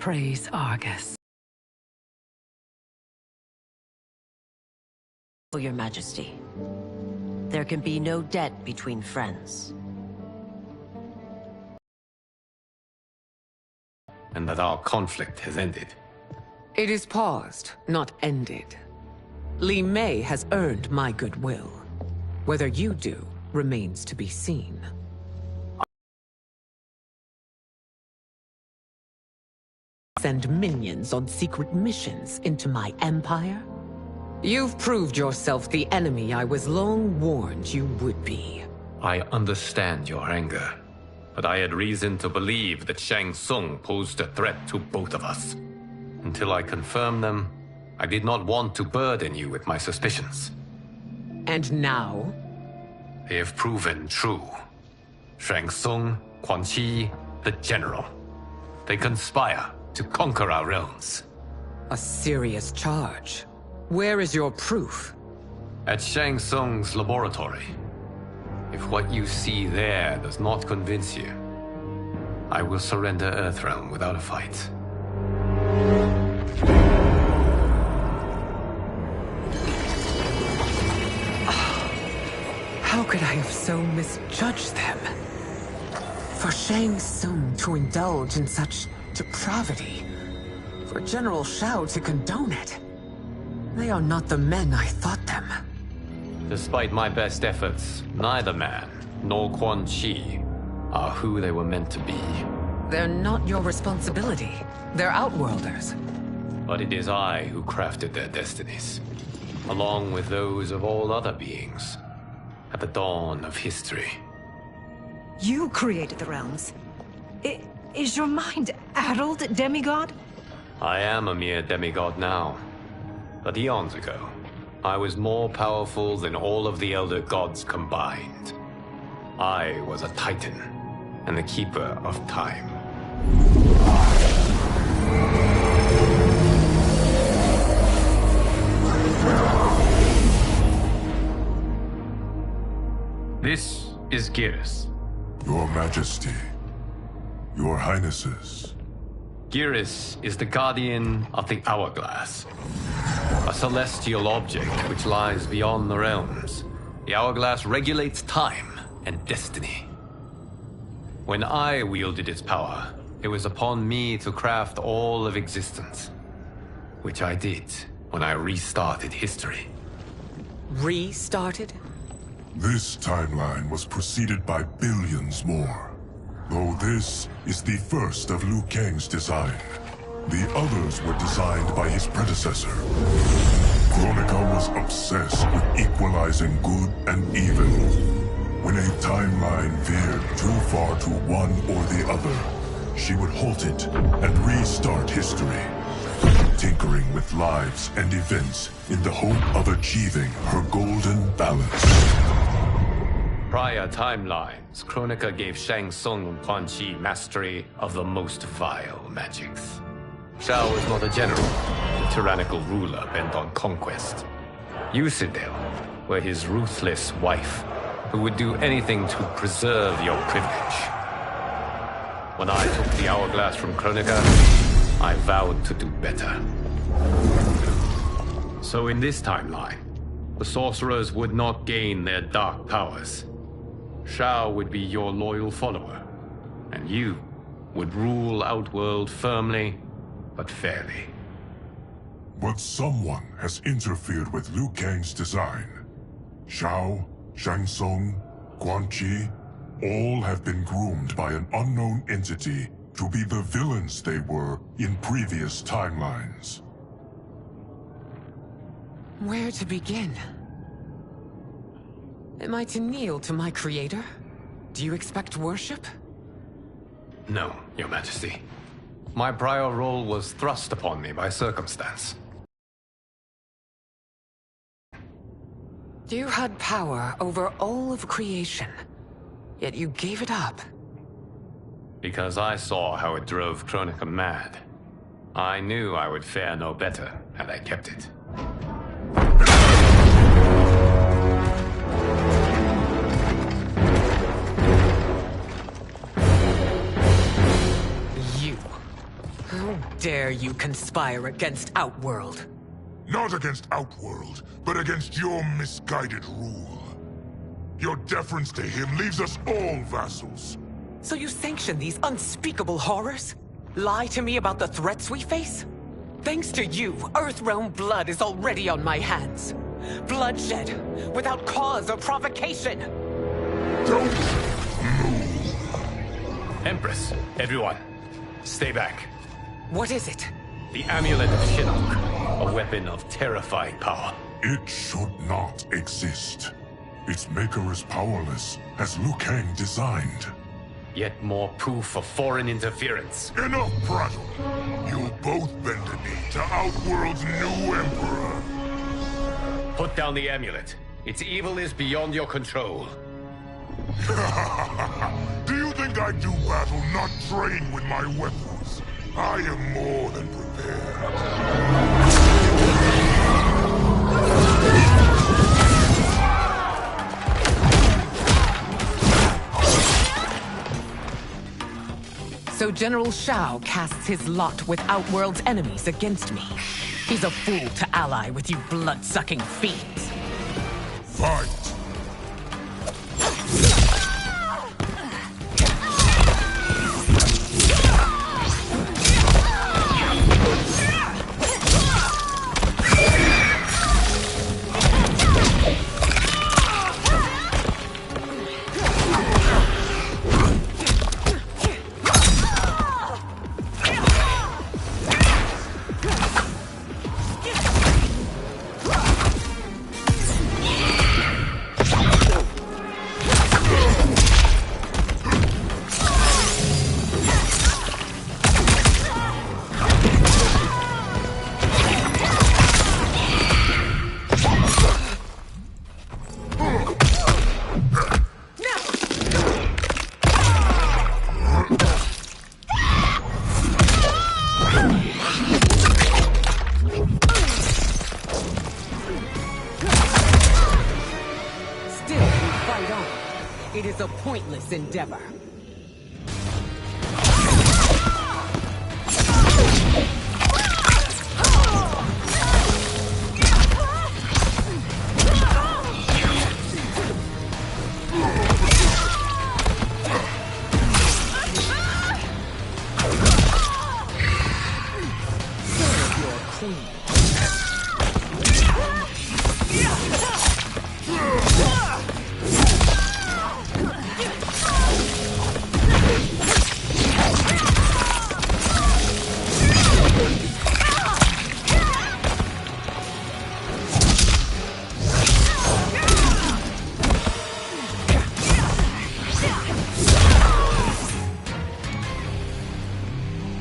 Praise Argus. Your Majesty, there can be no debt between friends. And that our conflict has ended. It is paused, not ended. Li Mei has earned my goodwill. Whether you do remains to be seen. Send minions on secret missions into my empire? You've proved yourself the enemy I was long warned you would be. I understand your anger, but I had reason to believe that Shang Tsung posed a threat to both of us. Until I confirmed them, I did not want to burden you with my suspicions. And now? They have proven true. Shang Tsung, Quan Chi, the General. They conspire to conquer our realms. A serious charge. Where is your proof? At Shang Tsung's laboratory. If what you see there does not convince you, I will surrender Earthrealm without a fight. How could I have so misjudged them? For Shang Tsung to indulge in such depravity, for General Shao to condone it. They are not the men I thought them. Despite my best efforts, neither man nor Quan Chi are who they were meant to be. They're not your responsibility. They're Outworlders. But it is I who crafted their destinies, along with those of all other beings, at the dawn of history. You created the realms. Is your mind addled, demigod? I am a mere demigod now. But eons ago, I was more powerful than all of the Elder Gods combined. I was a Titan, and the Keeper of Time. This is Geras. Your Majesty, Your Highnesses. Geras is the guardian of the Hourglass. A celestial object which lies beyond the realms. The Hourglass regulates time and destiny. When I wielded its power, it was upon me to craft all of existence. Which I did when I restarted history. Restarted? This timeline was preceded by billions more. Though this is the first of Liu Kang's design. The others were designed by his predecessor. Kronika was obsessed with equalizing good and evil. When a timeline veered too far to one or the other, she would halt it and restart history, tinkering with lives and events in the hope of achieving her golden balance. Prior timelines, Kronika gave Shang Tsung and Quan Chi mastery of the most vile magics. Shao was not a general, a tyrannical ruler bent on conquest. You, Sindel, were his ruthless wife, who would do anything to preserve your privilege. When I took the Hourglass from Kronika, I vowed to do better. So in this timeline, the sorcerers would not gain their dark powers. Shao would be your loyal follower, and you would rule Outworld firmly, but fairly. But someone has interfered with Liu Kang's design. Shao, Shang Tsung, Quan Chi, all have been groomed by an unknown entity to be the villains they were in previous timelines. Where to begin? Am I to kneel to my creator? Do you expect worship? No, Your Majesty. My prior role was thrust upon me by circumstance. You had power over all of creation, yet you gave it up. Because I saw how it drove Kronika mad. I knew I would fare no better had I kept it. You. How dare you conspire against Outworld? Not against Outworld, but against your misguided rule. Your deference to him leaves us all vassals. So you sanction these unspeakable horrors? Lie to me about the threats we face? Thanks to you, Earthrealm blood is already on my hands. Bloodshed, without cause or provocation. Don't move. Empress, everyone, stay back. What is it? The Amulet of Shinnok, a weapon of terrifying power. It should not exist. Its maker is powerless, as Liu Kang designed. Yet more proof of foreign interference. Enough prattle. You'll both bend a knee to Outworld's new emperor. Put down the amulet. Its evil is beyond your control. Do you think I do battle not trained with my weapons? I am more than prepared. So General Shao casts his lot with Outworld's enemies against me. He's a fool to ally with you blood-sucking fiends. Fight! It is a pointless endeavor. Serve your queen.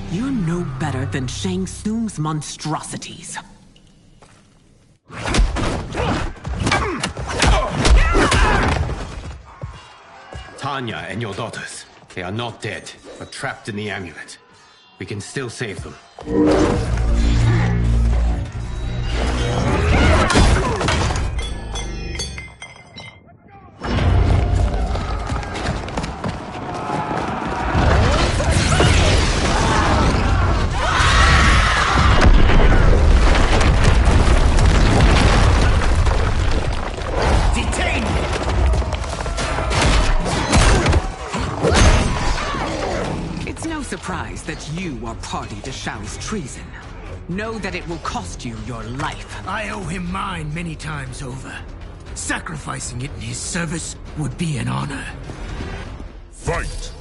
You're no better than Shang Tsung's monstrosities. Tanya and your daughters, they are not dead, but trapped in the amulet. We can still save them. Surprised that you are party to Shao's treason. Know that it will cost you your life. I owe him mine many times over. Sacrificing it in his service would be an honor. Fight!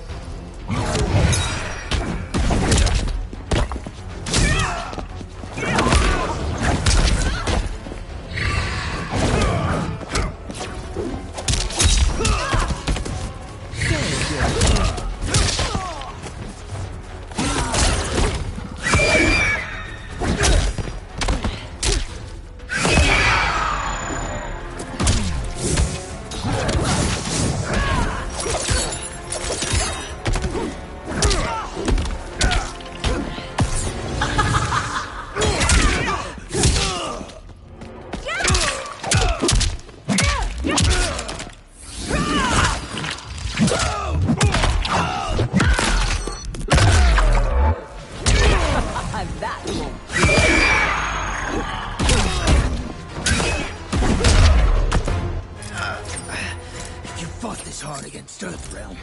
realm.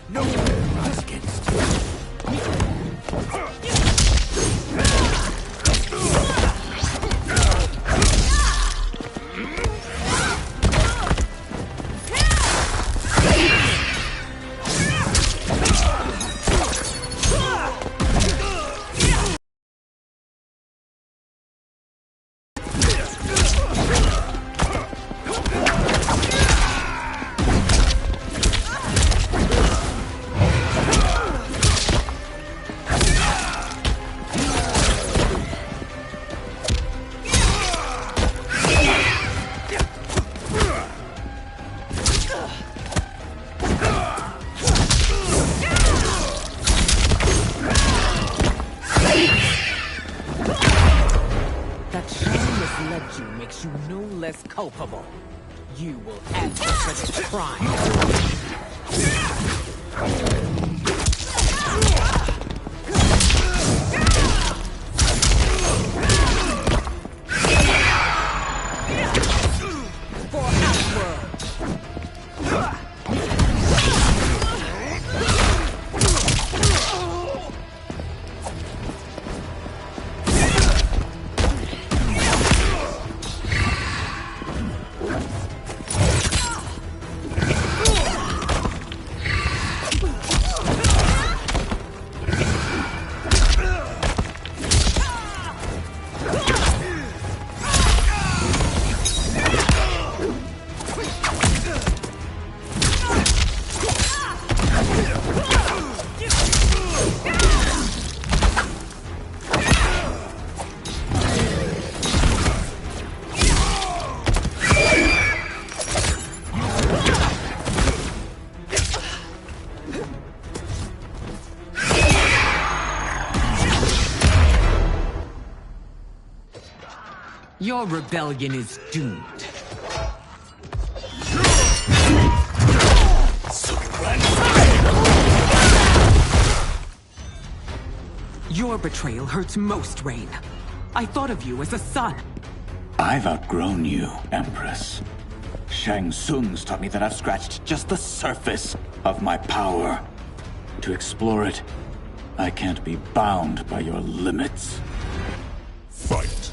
No one rise against you. Makes you no less culpable. You will answer for this crime. Your rebellion is doomed. Your betrayal hurts most, Rain. I thought of you as a son. I've outgrown you, Empress. Shang Tsung's taught me that I've scratched just the surface of my power. To explore it, I can't be bound by your limits. Fight.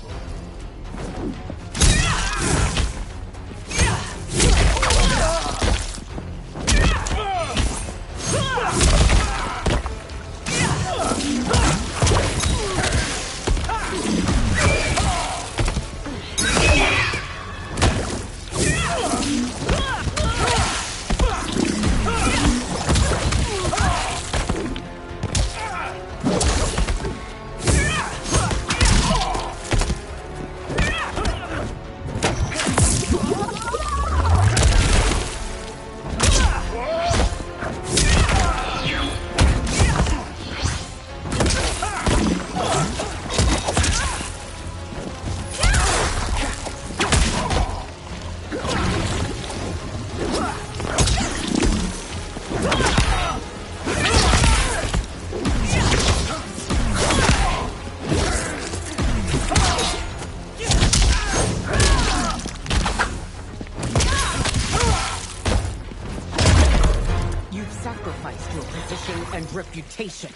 And reputation.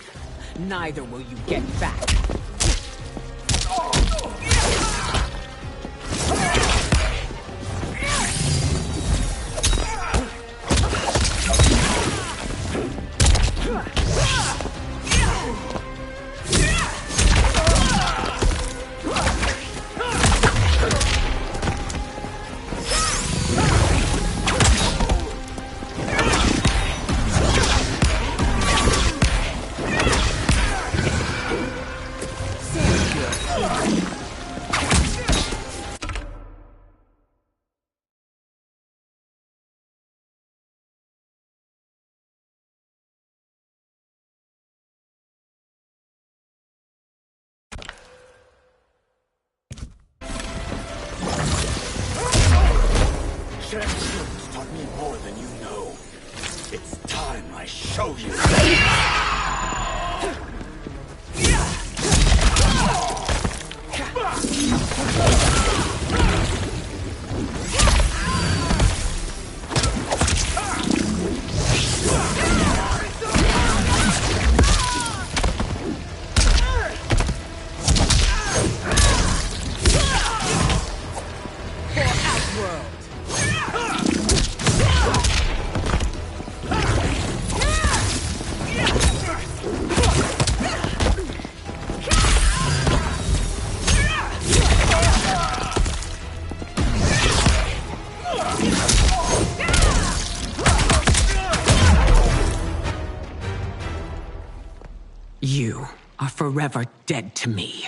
Neither will you get back. Shang Tsung's taught me more than you know. It's time I show you. You are forever dead to me.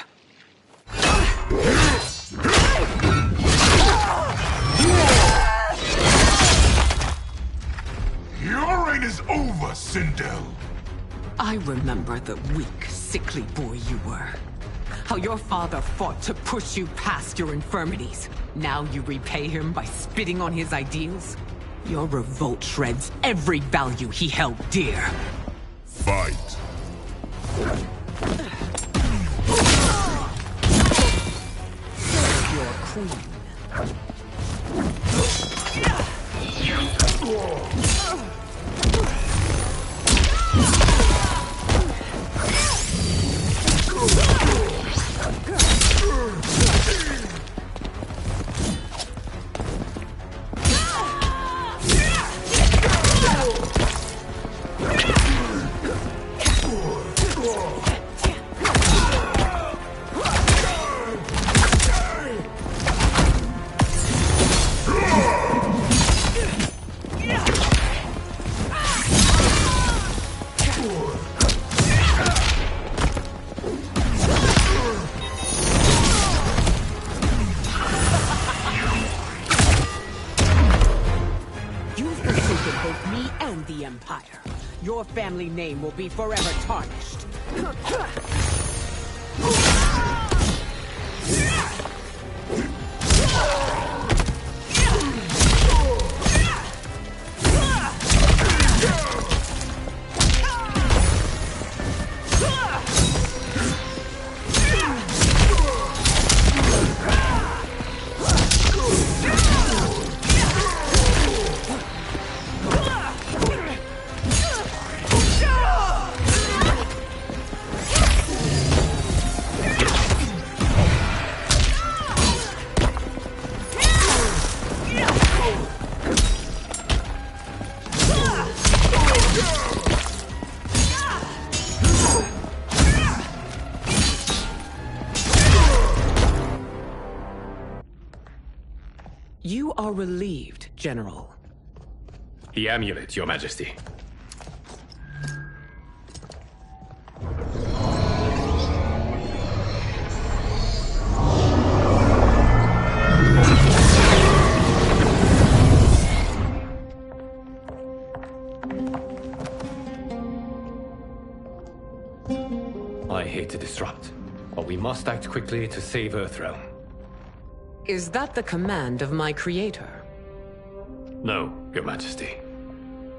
Your reign is over, Sindel. I remember the weak, sickly boy you were. How your father fought to push you past your infirmities. Now you repay him by spitting on his ideals? Your revolt shreds every value he held dear. Fight. Your queen. Your family name will be forever tarnished. You are relieved, General. The amulet, Your Majesty. I hate to disrupt, but we must act quickly to save Earthrealm. Is that the command of my creator? No, Your Majesty.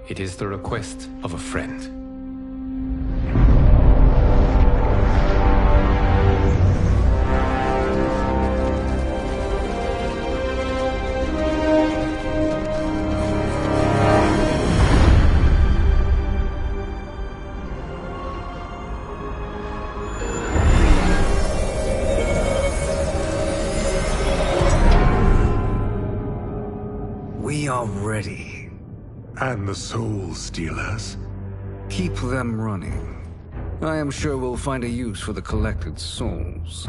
It is the request of a friend. We are ready. And the Soul Stealers? Keep them running. I am sure we'll find a use for the collected souls.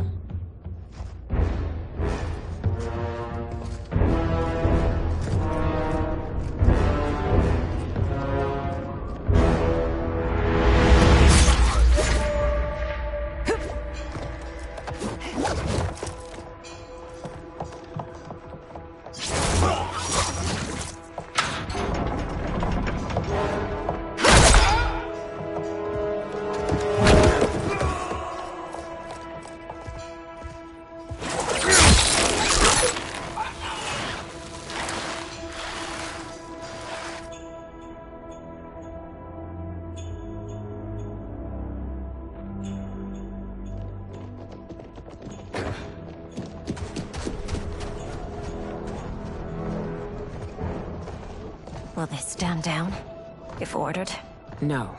Will they stand down, if ordered? No.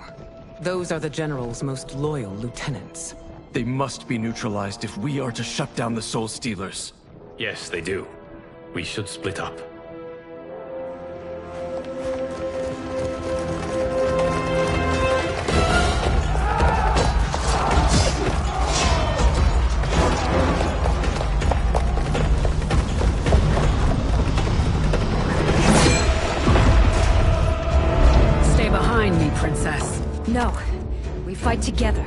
Those are the General's most loyal lieutenants. They must be neutralized if we are to shut down the Soul Stealers. Yes, they do. We should split up. Stay behind me, Princess. No. We fight together.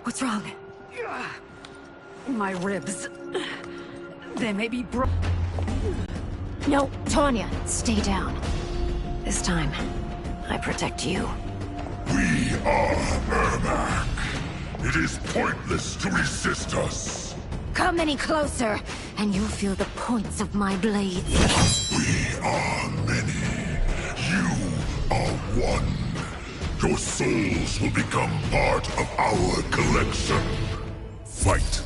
What's wrong? My ribs. They may be broken. No, Tanya, stay down. This time, I protect you. We are Ermac. It is pointless to resist us. Come any closer, and you'll feel the points of my blades. We are many. You are one. Your souls will become part of our collection. Fight.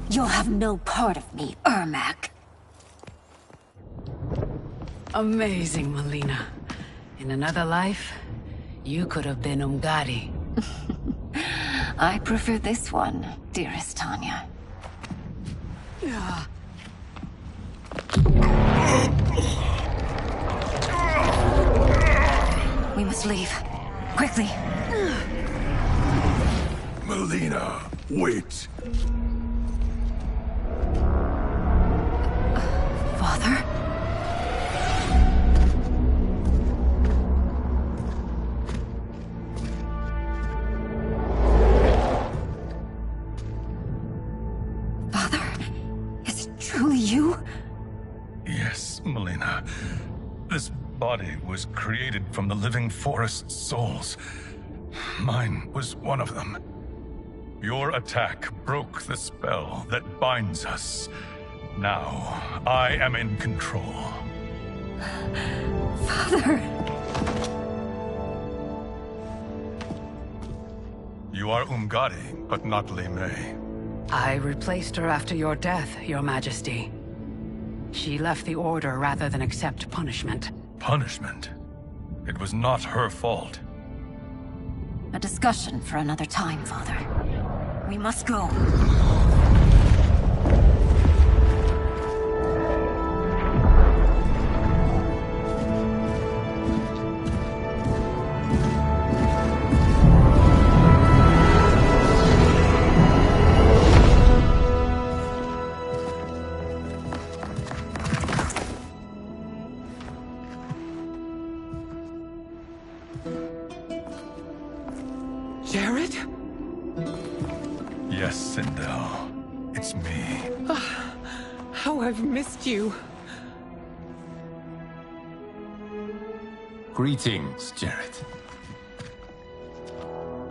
You'll have no part of me, Ermac. Amazing, Melina. In another life, you could have been Umgadi. I prefer this one, dearest Tanya. We must leave. Quickly. Melina, wait. Father? Father? Is it truly you? Yes, Melina. This body was created from the living forest's souls. Mine was one of them. Your attack broke the spell that binds us. Now, I am in control. Father! You are Umgadi, but not Li Mei. I replaced her after your death, Your Majesty. She left the Order rather than accept punishment. Punishment? It was not her fault. A discussion for another time, Father. We must go. Jared? Yes, Sindel. It's me. How I've missed you. Greetings, Jared.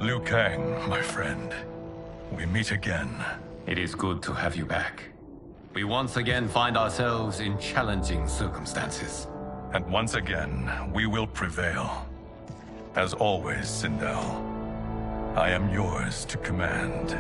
Liu Kang, my friend. We meet again. It is good to have you back. We once again find ourselves in challenging circumstances. And once again, we will prevail. As always, Sindel, I am yours to command.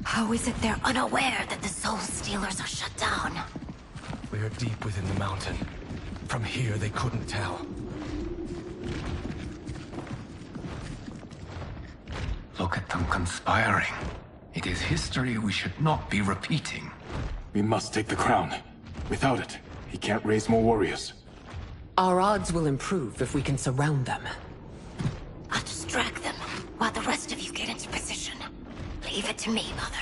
How is it they're unaware that the Soul Stealers are shut down? We are deep within the mountain. From here, they couldn't tell. Look at them conspiring. It is history we should not be repeating. We must take the crown. Without it, he can't raise more warriors. Our odds will improve if we can surround them. I'll distract them while the rest of you get into position. Leave it to me, Mother.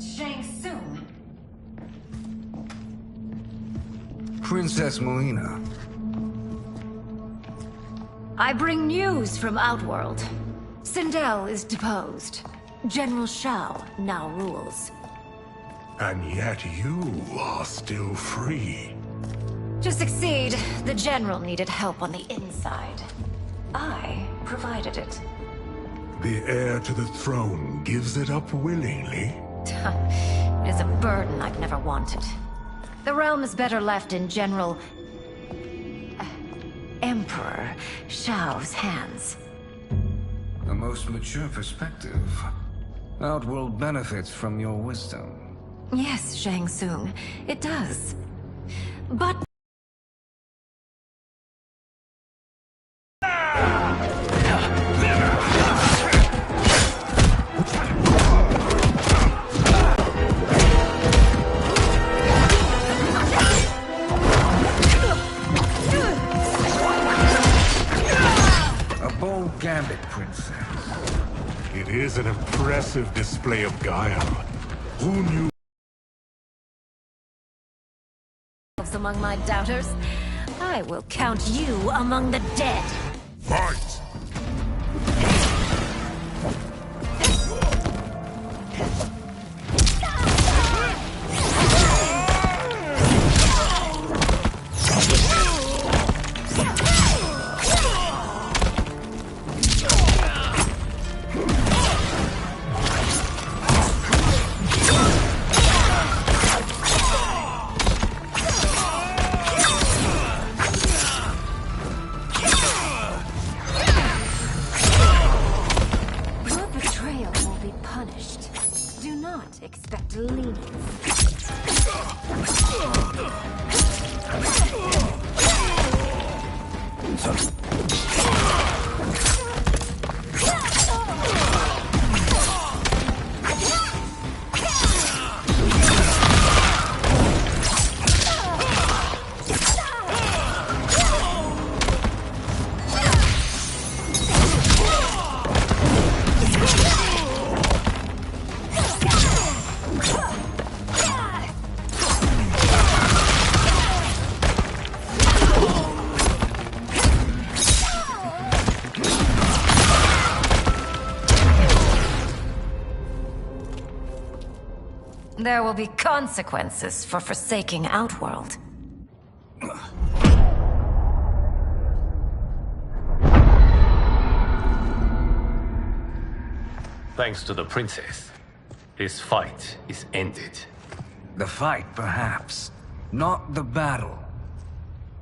Shang Tsung. Princess Melina. I bring news from Outworld. Sindel is deposed. General Shao now rules. And yet you are still free. To succeed, the General needed help on the inside. I provided it. The heir to the throne gives it up willingly. It is a burden I've never wanted. The realm is better left in General... Emperor Shao's hands. A most mature perspective. Outworld benefits from your wisdom. Yes, Shang Tsung, it does. But... Gambit, Princess. It is an impressive display of guile. Who knew? Among my doubters, I will count you among the dead. Fight! Expect lenience. There will be consequences for forsaking Outworld. Thanks to the princess, this fight is ended. The fight, perhaps. Not the battle.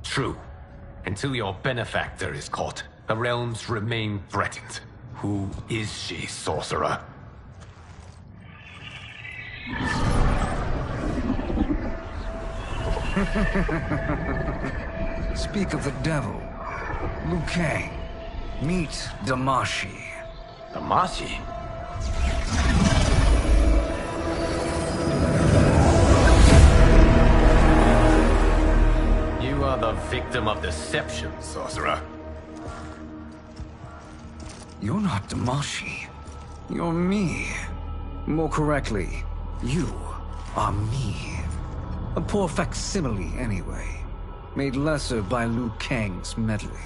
True. Until your benefactor is caught, the realms remain threatened. Who is she, sorcerer? Speak of the devil. Liu Kang. Meet Damashi. Damashi? You are the victim of deception, sorcerer. You're not Damashi. You're me. More correctly, you are me. A poor facsimile, anyway. Made lesser by Liu Kang's meddling.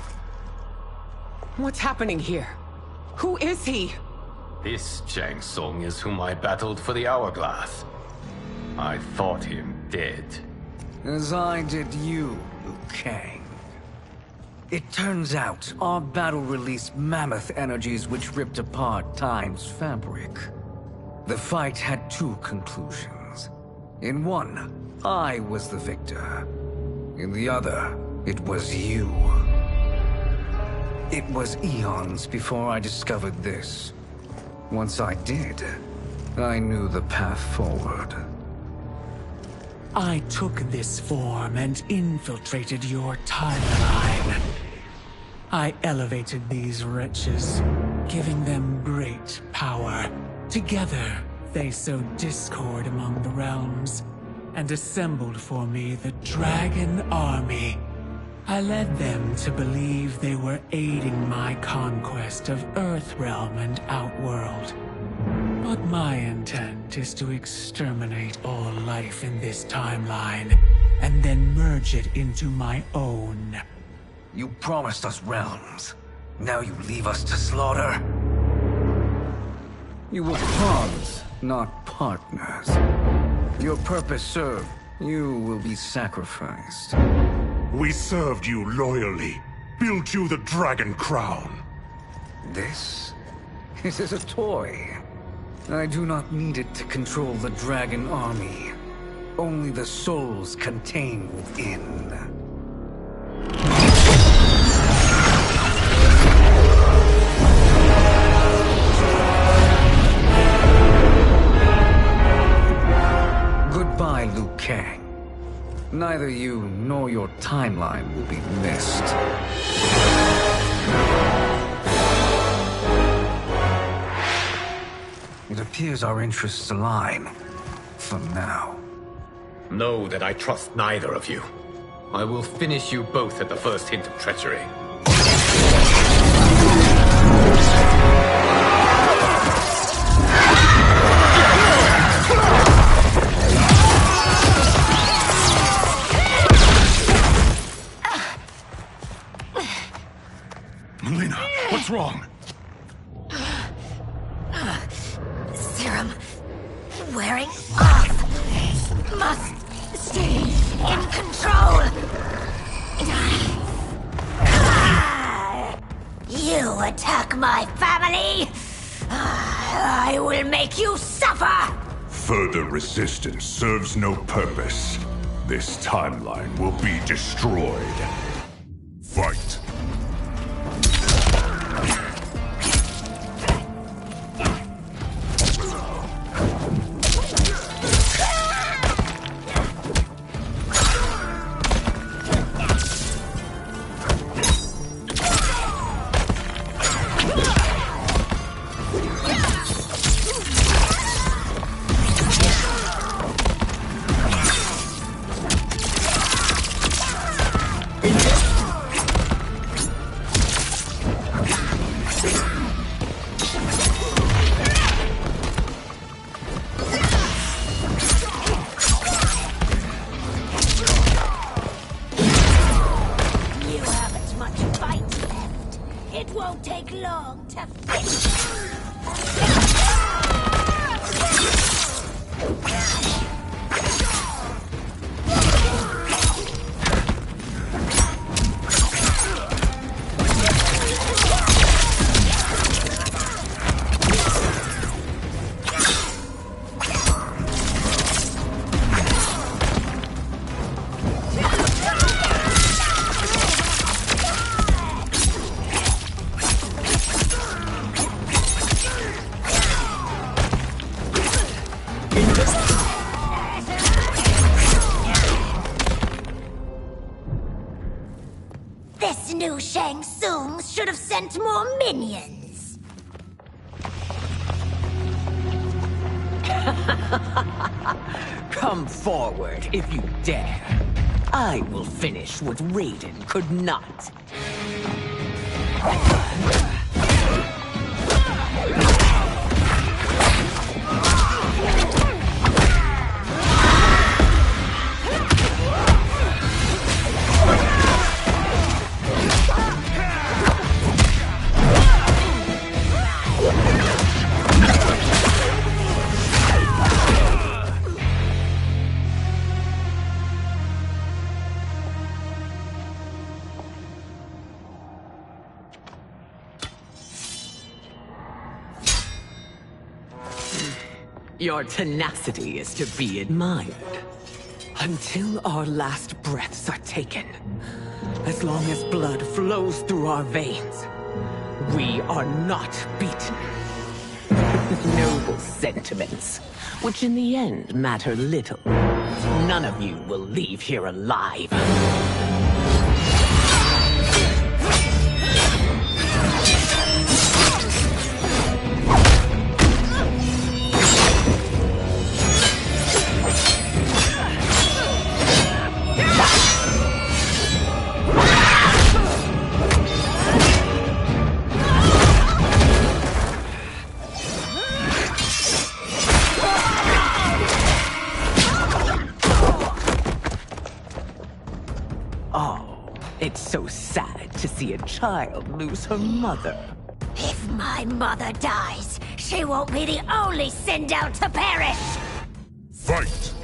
What's happening here? Who is he? This Shang Tsung is whom I battled for the Hourglass. I thought him dead. As I did you, Liu Kang. It turns out our battle released mammoth energies which ripped apart time's fabric. The fight had two conclusions. In one, I was the victor. In the other, it was you. It was eons before I discovered this. Once I did, I knew the path forward. I took this form and infiltrated your timeline. I elevated these wretches, giving them great power. Together, they sowed discord among the realms, and assembled for me the Dragon Army. I led them to believe they were aiding my conquest of Earthrealm and Outworld. But my intent is to exterminate all life in this timeline, and then merge it into my own. You promised us realms. Now you leave us to slaughter? You were pawns, not partners. Your purpose served. You will be sacrificed. We served you loyally, built you the Dragon Crown. This is a toy. I do not need it to control the Dragon Army. Only the souls contained within. Goodbye, Liu Kang. Neither you nor your timeline will be missed. It appears our interests align. For now. Know that I trust neither of you. I will finish you both at the first hint of treachery. Melina, what's wrong? Serum wearing off. Must stay in control. You attack my family. I will make you suffer. Further resistance serves no purpose. This timeline will be destroyed. Fight. This new Shang Tsung should have sent more minions. Come forward if you dare. I will finish what Raiden could not. Your tenacity is to be admired. Until our last breaths are taken, as long as blood flows through our veins, we are not beaten. Noble sentiments, which in the end matter little. None of you will leave here alive. It's so sad to see a child lose her mother. If my mother dies, she won't be the only Sindel to perish! Fight!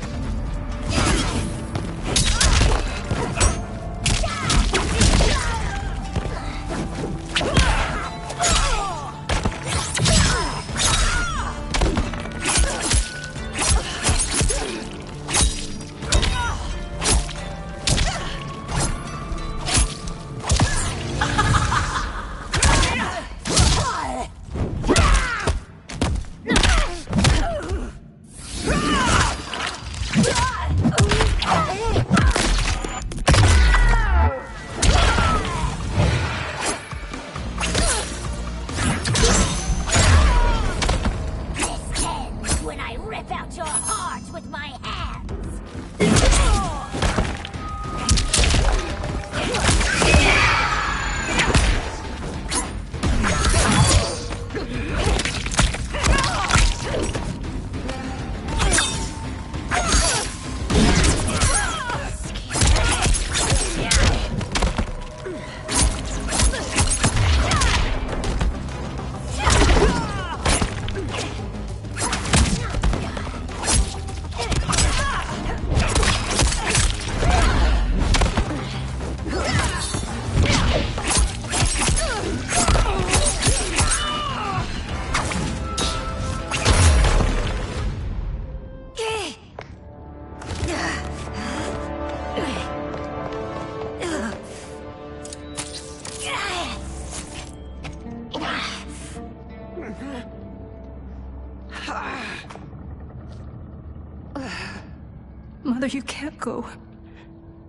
Mother, you can't go.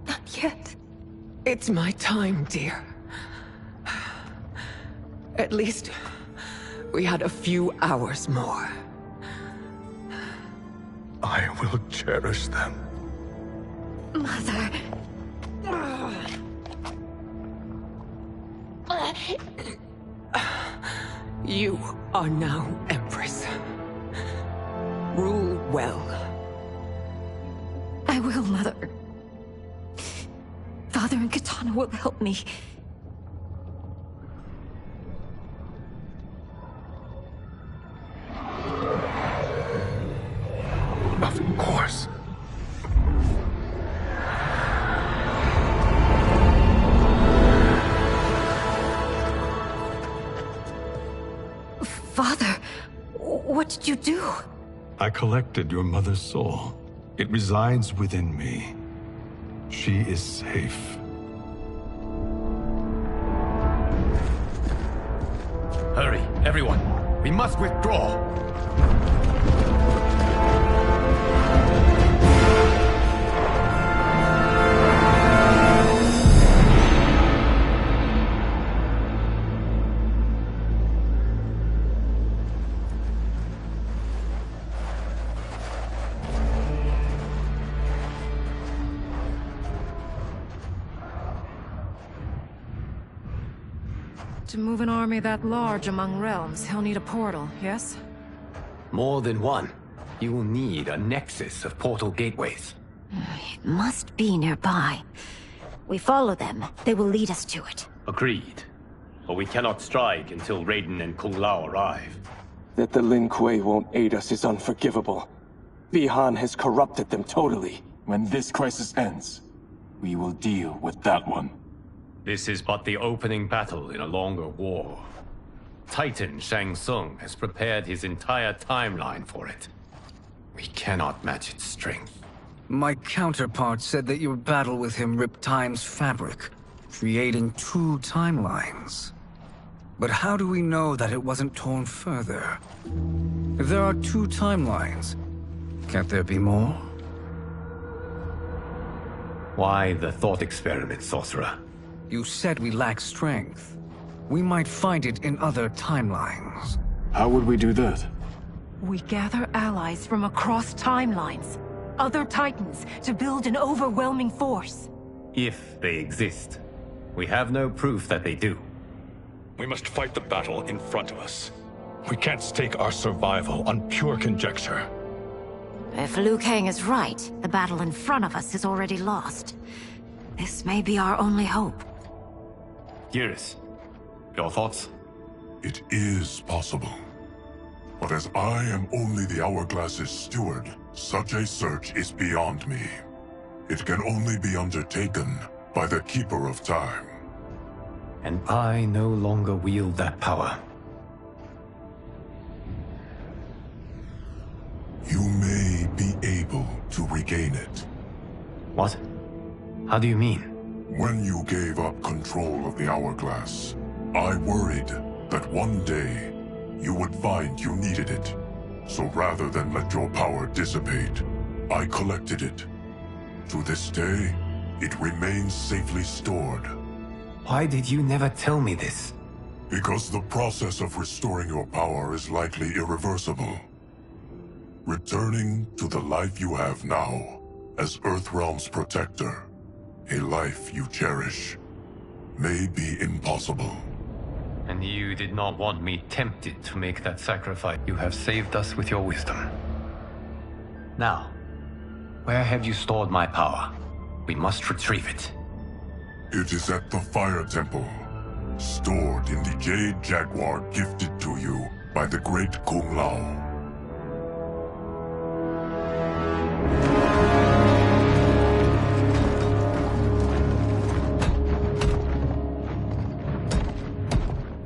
Not yet. It's my time, dear. At least, we had a few hours more. I will cherish them. Mother... You are now Empress. Rule well. I will, Mother. Father and Katana will help me. Of course. Father, what did you do? I collected your mother's soul. It resides within me. She is safe. Hurry, everyone. We must withdraw. To move an army that large among realms, he'll need a portal, yes? More than one. You will need a nexus of portal gateways. It must be nearby. We follow them, they will lead us to it. Agreed. But we cannot strike until Raiden and Kung Lao arrive. That the Lin Kuei won't aid us is unforgivable. Bi-Han has corrupted them totally. When this crisis ends, we will deal with that one. This is but the opening battle in a longer war. Titan Shang Tsung has prepared his entire timeline for it. We cannot match its strength. My counterpart said that your battle with him ripped time's fabric, creating two timelines. But how do we know that it wasn't torn further? If there are two timelines, can't there be more? Why the thought experiment, sorcerer? You said we lack strength. We might find it in other timelines. How would we do that? We gather allies from across timelines, other titans, to build an overwhelming force. If they exist. We have no proof that they do. We must fight the battle in front of us. We can't stake our survival on pure conjecture. If Liu Kang is right, the battle in front of us is already lost. This may be our only hope. Geras, your thoughts? It is possible. But as I am only the Hourglass's steward, such a search is beyond me. It can only be undertaken by the Keeper of Time. And I no longer wield that power. You may be able to regain it. What? How do you mean? When you gave up control of the Hourglass, I worried that one day you would find you needed it. So rather than let your power dissipate, I collected it. To this day, it remains safely stored. Why did you never tell me this? Because the process of restoring your power is likely irreversible. Returning to the life you have now, as Earthrealm's protector, a life you cherish, may be impossible. And you did not want me tempted to make that sacrifice. You have saved us with your wisdom. Now, where have you stored my power? We must retrieve it. It is at the Fire Temple, stored in the Jade Jaguar gifted to you by the great Kung Lao.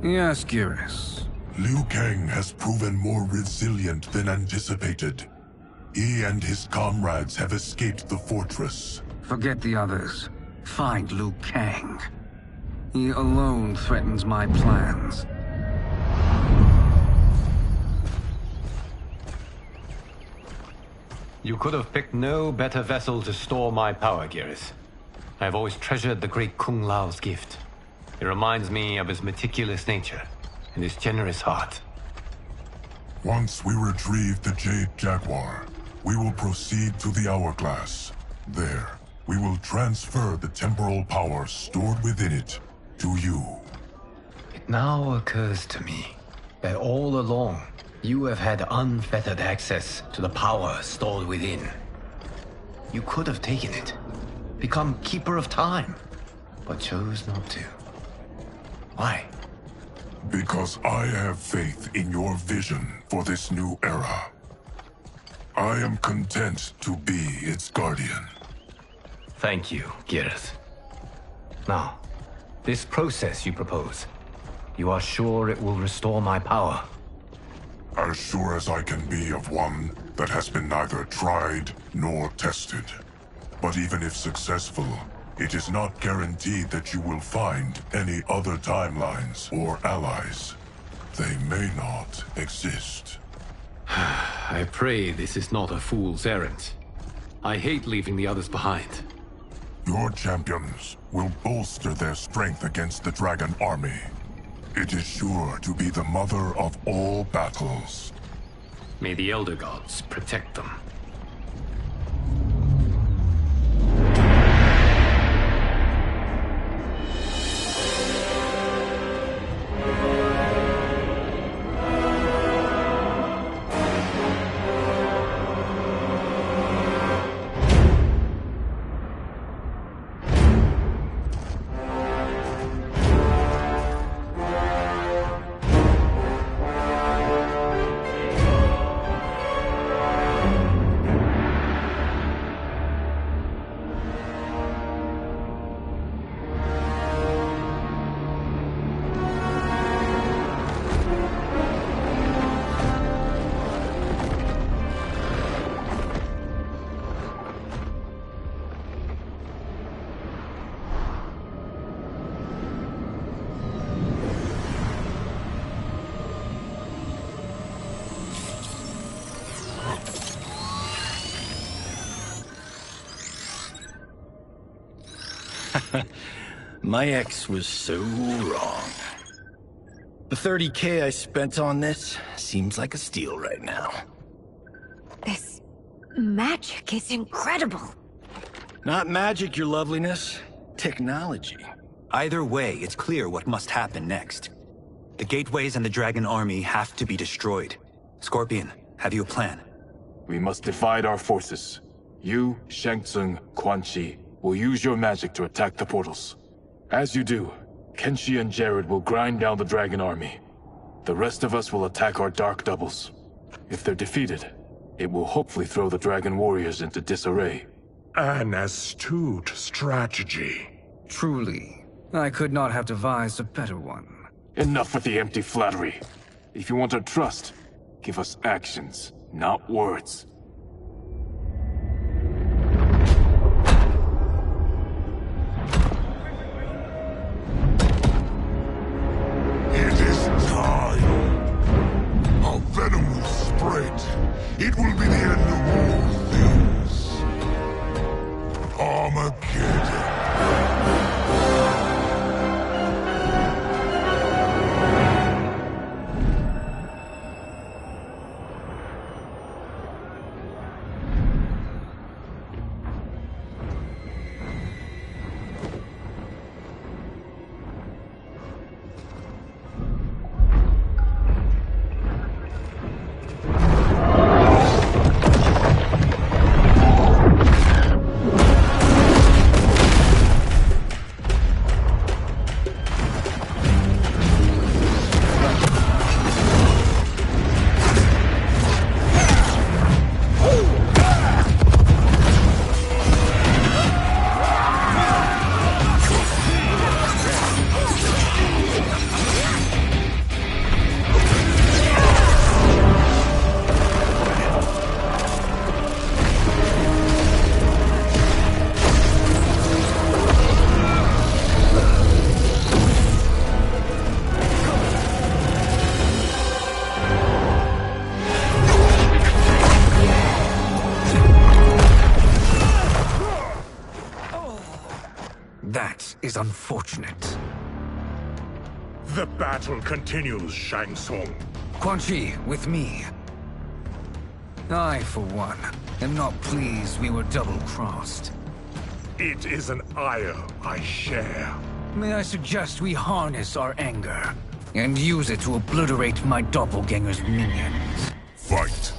Yes, Geras. Liu Kang has proven more resilient than anticipated. He and his comrades have escaped the fortress. Forget the others. Find Liu Kang. He alone threatens my plans. You could have picked no better vessel to store my power, Geras. I have always treasured the great Kung Lao's gift. It reminds me of his meticulous nature and his generous heart. Once we retrieve the Jade Jaguar, we will proceed to the Hourglass. There, we will transfer the temporal power stored within it to you. It now occurs to me that all along, you have had unfettered access to the power stored within. You could have taken it, become Keeper of Time, but chose not to. Why? Because I have faith in your vision for this new era. I am content to be its guardian. Thank you, Geras. Now, this process you propose, you are sure it will restore my power? As sure as I can be of one that has been neither tried nor tested. But even if successful, it is not guaranteed that you will find any other timelines or allies. They may not exist. I pray this is not a fool's errand. I hate leaving the others behind. Your champions will bolster their strength against the Dragon Army. It is sure to be the mother of all battles. May the Elder Gods protect them. My ex was so wrong. The 30K I spent on this seems like a steal right now. This magic is incredible. Not magic, your loveliness. Technology. Either way, it's clear what must happen next. The gateways and the dragon army have to be destroyed. Scorpion, have you a plan? We must divide our forces. You, Shang Tsung, Quan Chi, will use your magic to attack the portals. As you do, Kenshi and Jared will grind down the dragon army. The rest of us will attack our dark doubles. If they're defeated, it will hopefully throw the dragon warriors into disarray. An astute strategy. Truly, I could not have devised a better one. Enough with the empty flattery. If you want our trust, give us actions, not words. It is time. Our venom will spread. It will be the end of all things. Armageddon. That is unfortunate. The battle continues, Shang Tsung. Quan Chi, with me. I, for one, am not pleased we were double-crossed. It is an ire I share. May I suggest we harness our anger and use it to obliterate my doppelganger's minions? Fight.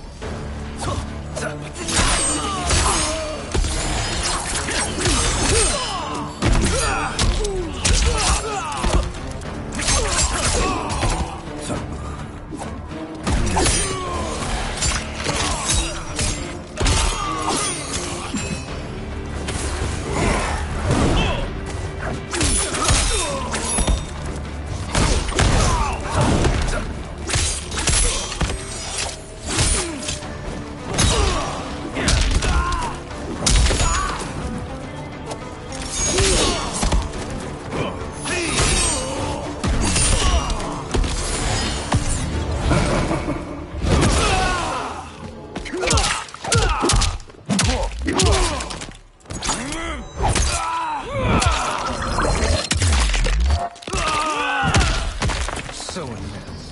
So immense.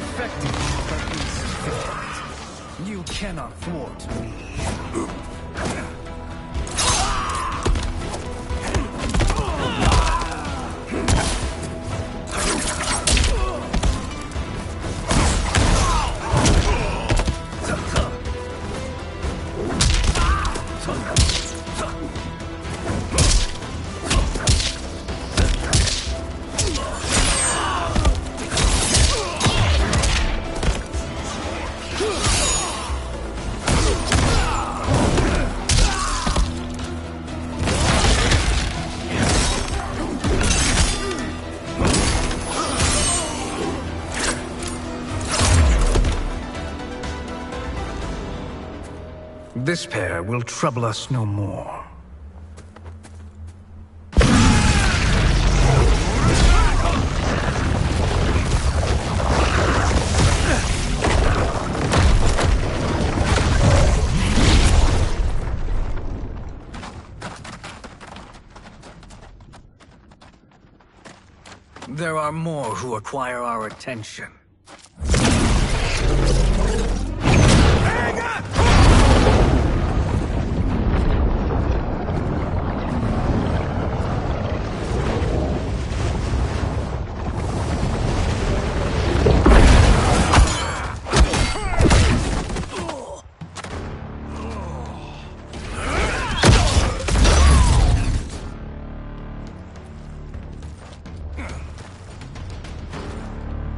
Effective, but insufficient. You cannot thwart me. This pair will trouble us no more. There are more who acquire our attention.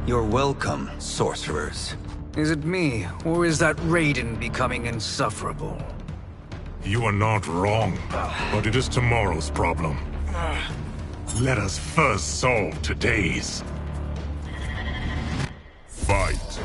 You're welcome, sorcerers. Is it me, or is that Raiden becoming insufferable? You are not wrong, but it is tomorrow's problem. Let us first solve today's. Fight.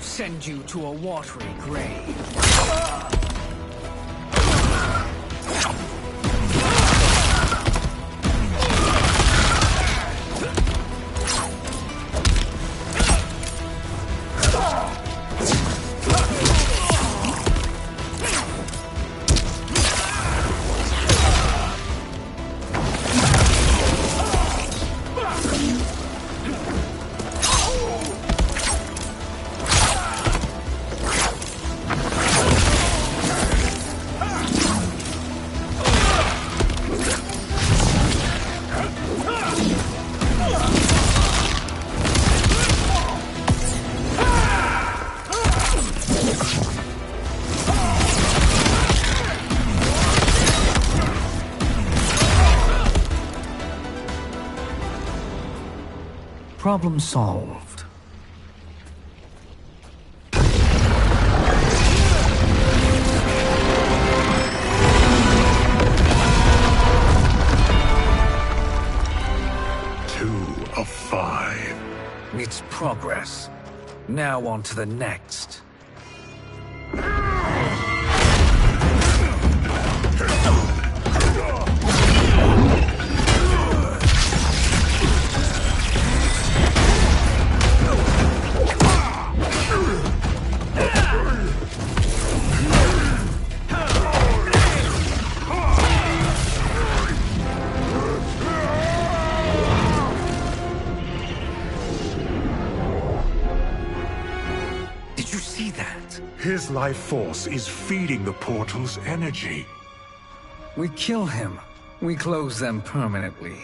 Send you to a watery grave. Problem solved. Two of 5. It's progress. Now on to the next. His life force is feeding the portal's energy. We kill him. We close them permanently.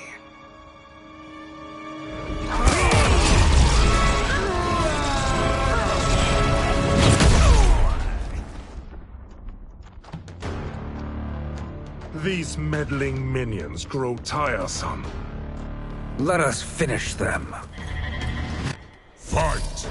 These meddling minions grow tiresome. Let us finish them. Fight!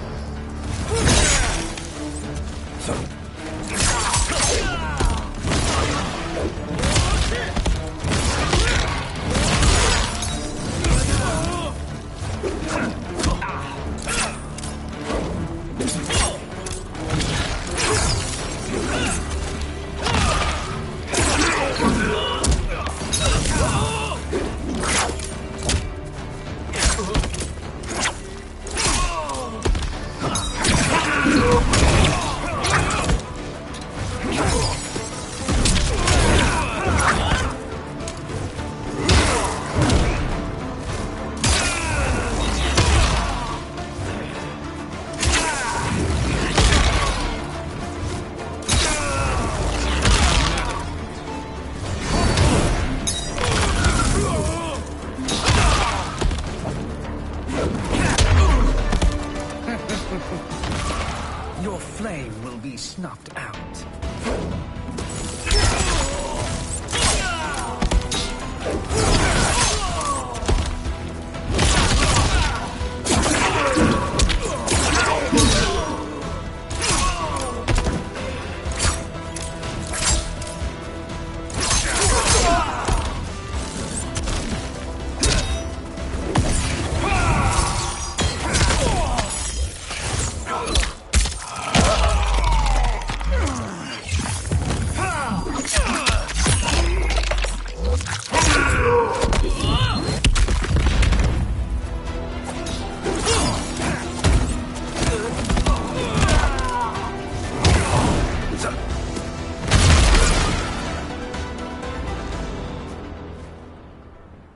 your flame will be snuffed out.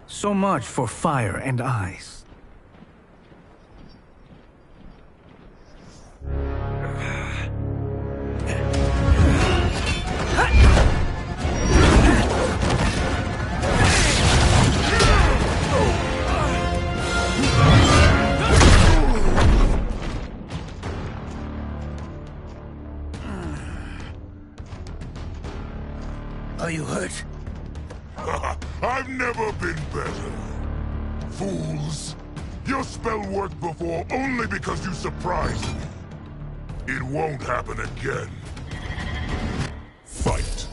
So much for fire and ice. Are you hurt? I've never been better. Fools. Your spell worked before only because you surprised me. It won't happen again. Fight.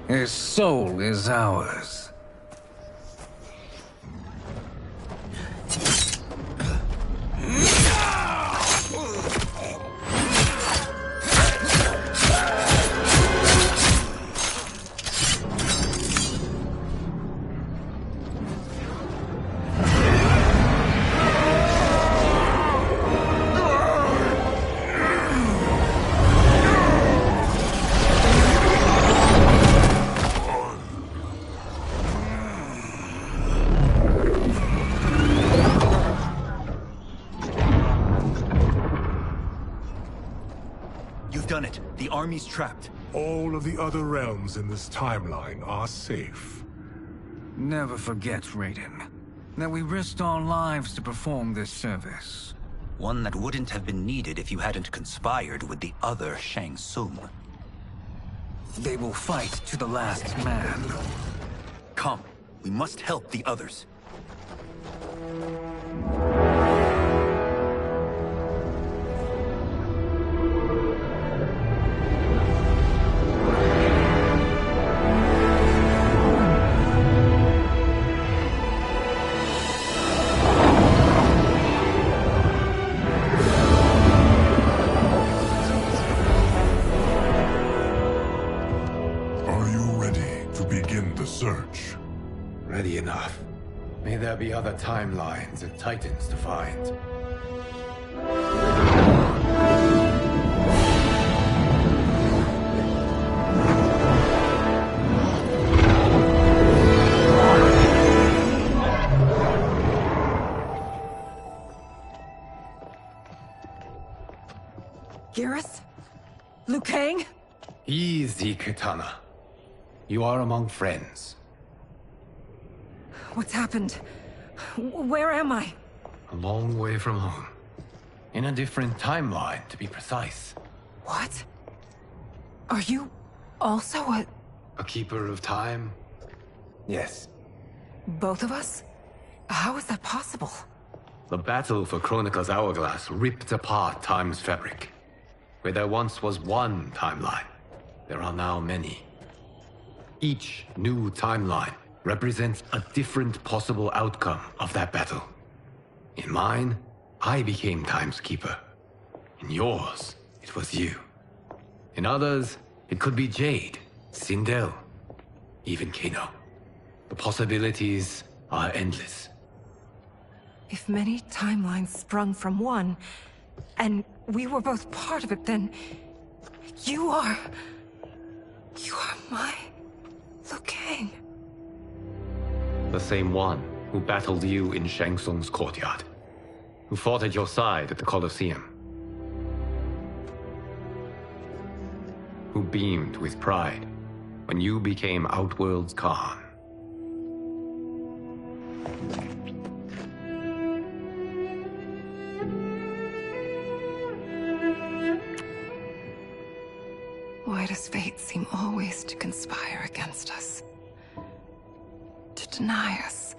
His soul is ours. Done it. The army's trapped. All of the other realms in this timeline are safe. Never forget, Raiden, that we risked our lives to perform this service. One that wouldn't have been needed if you hadn't conspired with the other Shang Tsung. They will fight to the last man. Come, we must help the others. Search. Ready enough. May there be other timelines and titans to find. Gareth? Liu Kang? Easy, Kitana. You are among friends. What's happened? Where am I? A long way from home. In a different timeline, to be precise. What? Are you also a keeper of time? Yes. both of us? How is that possible? The battle for Chronica's hourglass ripped apart time's fabric. Where there once was one timeline, there are now many. Each new timeline represents a different possible outcome of that battle. In mine, I became Time's Keeper. In yours, it was you. In others, it could be Jade, Sindel, even Kano. The possibilities are endless. If many timelines sprung from one, and we were both part of it, then you are my Liu Kang. The same one who battled you in Shang Tsung's courtyard. Who fought at your side at the Colosseum. Who beamed with pride when you became Outworld's Khan. Why does fate seem always to conspire against us? To deny us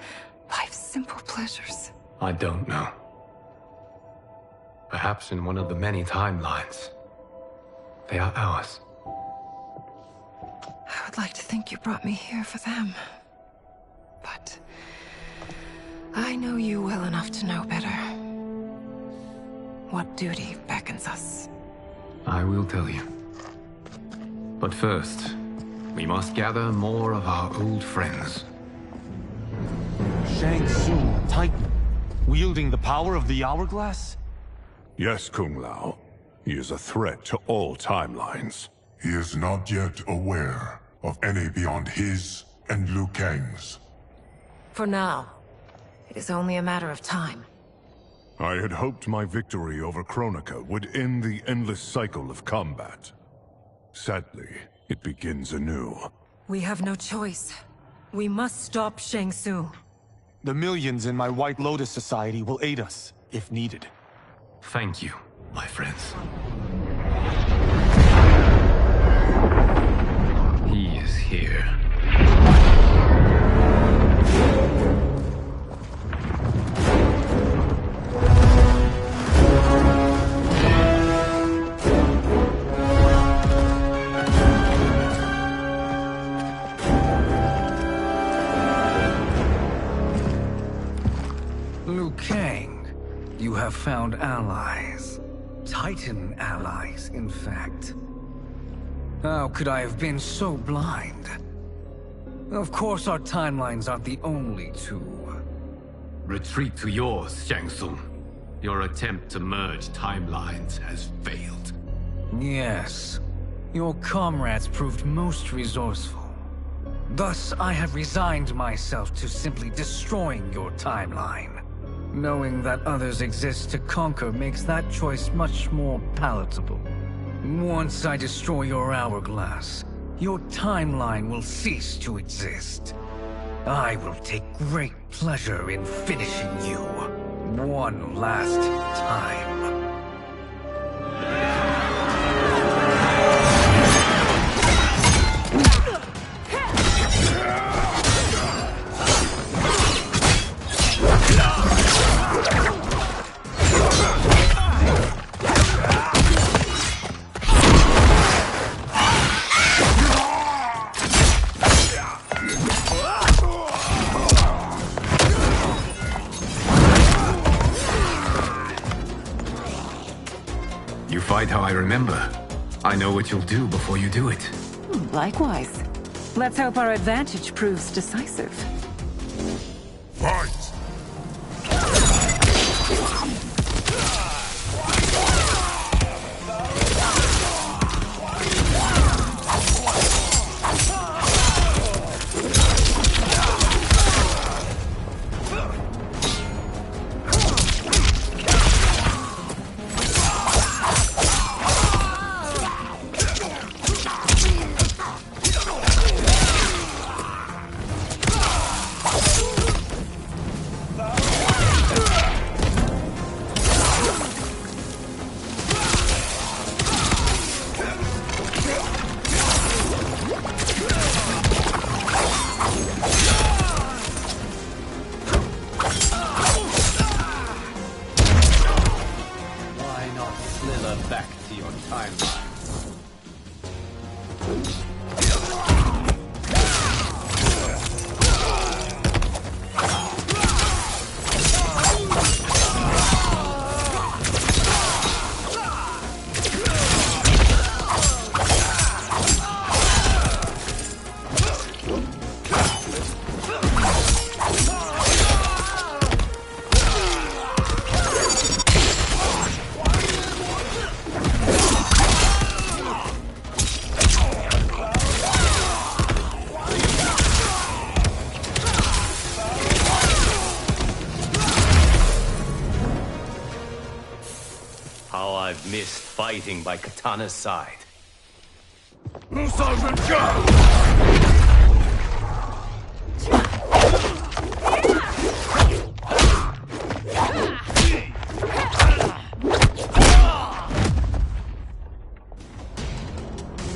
life's simple pleasures? I don't know. Perhaps in one of the many timelines, they are ours. I would like to think you brought me here for them. But I know you well enough to know better. What duty beckons us? I will tell you. But first, we must gather more of our old friends. Shang Tsung, Titan, wielding the power of the hourglass? Yes, Kung Lao. He is a threat to all timelines. He is not yet aware of any beyond his and Liu Kang's. For now, it is only a matter of time. I had hoped my victory over Kronika would end the endless cycle of combat. Sadly, it begins anew. We have no choice. We must stop Shang Tsung. The millions in my White Lotus Society will aid us, if needed. Thank you, my friends. He is here. Liu Kang. You have found allies. Titan allies, in fact. How could I have been so blind? Of course our timelines aren't the only two. Retreat to yours, Shang Tsung. Your attempt to merge timelines has failed. Yes. Your comrades proved most resourceful. Thus, I have resigned myself to simply destroying your timeline. Knowing that others exist to conquer makes that choice much more palatable. Once I destroy your hourglass, your timeline will cease to exist. I will take great pleasure in finishing you one last time. You fight how I remember. I know what you'll do before you do it. Likewise. Let's hope our advantage proves decisive. Fight! I've missed fighting by Katana's side. Sergeant, go!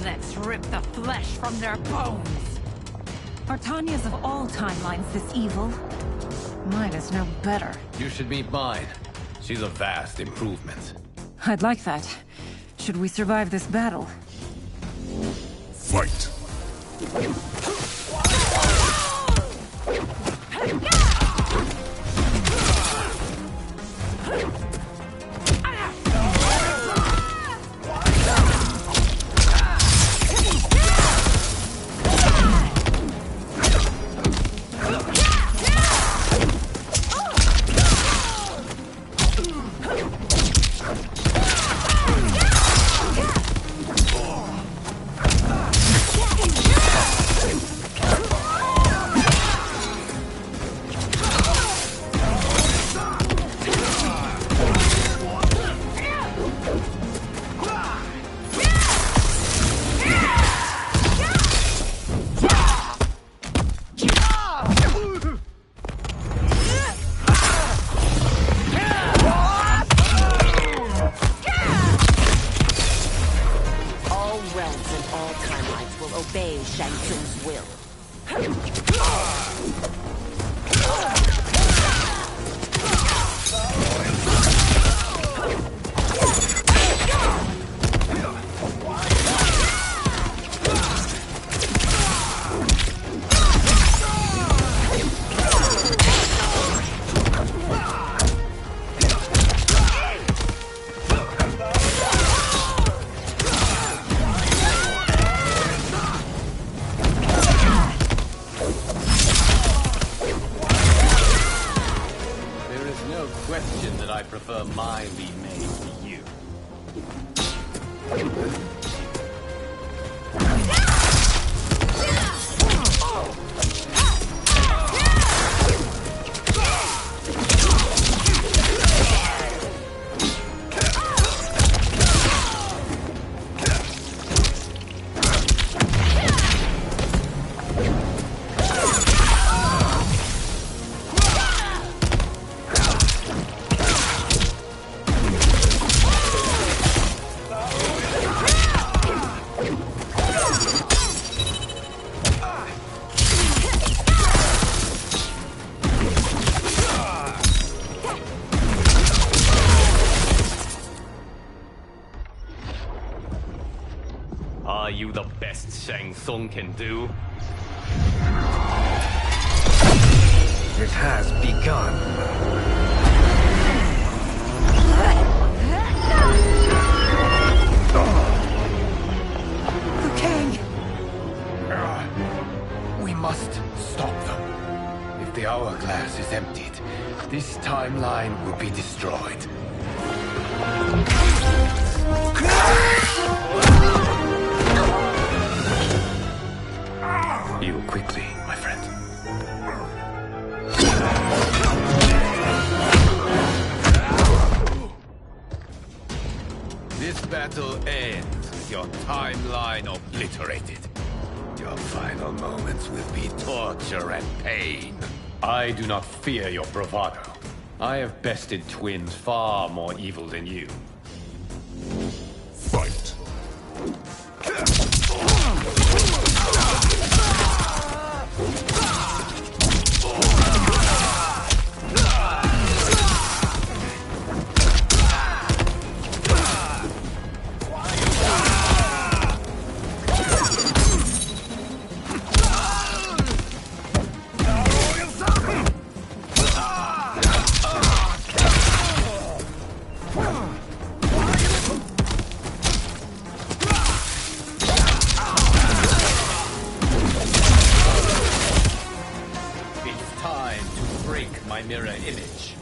Let's rip the flesh from their bones. Are Tanya's of all timelines this evil? Mine is no better. You should meet mine. She's a vast improvement. I'd like that. Should we survive this battle? Fight! Obey Shang Tsung's will. Question that I prefer mine be made to you. Are you the best Shang Tsung can do? It has begun. Liu Kang! We must stop them. If the hourglass is emptied, this timeline will be destroyed. Heal quickly, my friend. This battle ends with your timeline obliterated. Your final moments will be torture and pain. I do not fear your bravado. I have bested twins far more evil than you. Fight! My mirror image.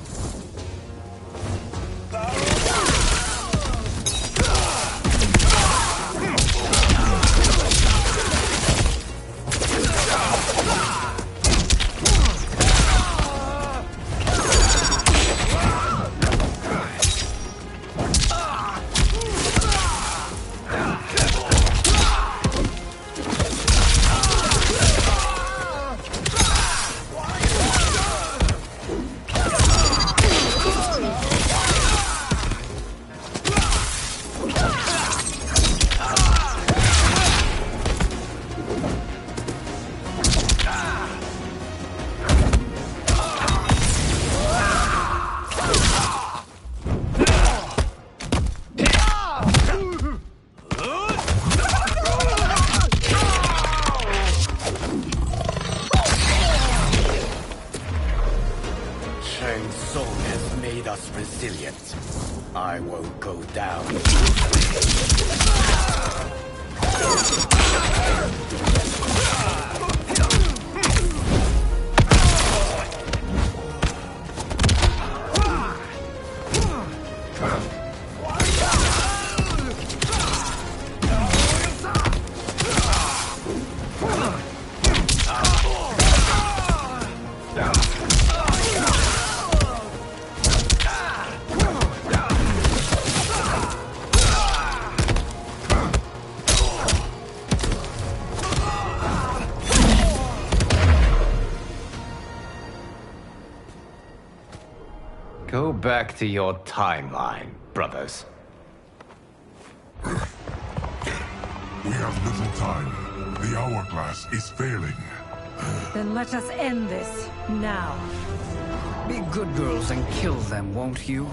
Shang Tsung has made us resilient. I won't go down. Go back to your timeline, brothers. We have little time. The hourglass is failing. Then let us end this, now. Be good girls and kill them, won't you?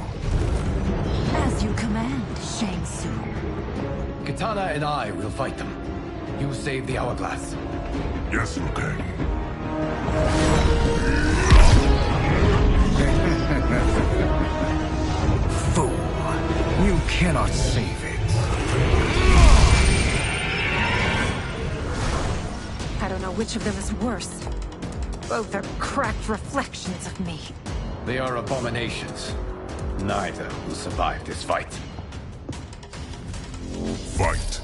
As you command, Shang Tsung. Katana and I will fight them. You save the hourglass. Yes, Liu Kang. Fool. You cannot save it. I don't know which of them is worse. Both are cracked reflections of me. They are abominations. Neither will survive this fight. Fight.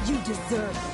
You deserve this.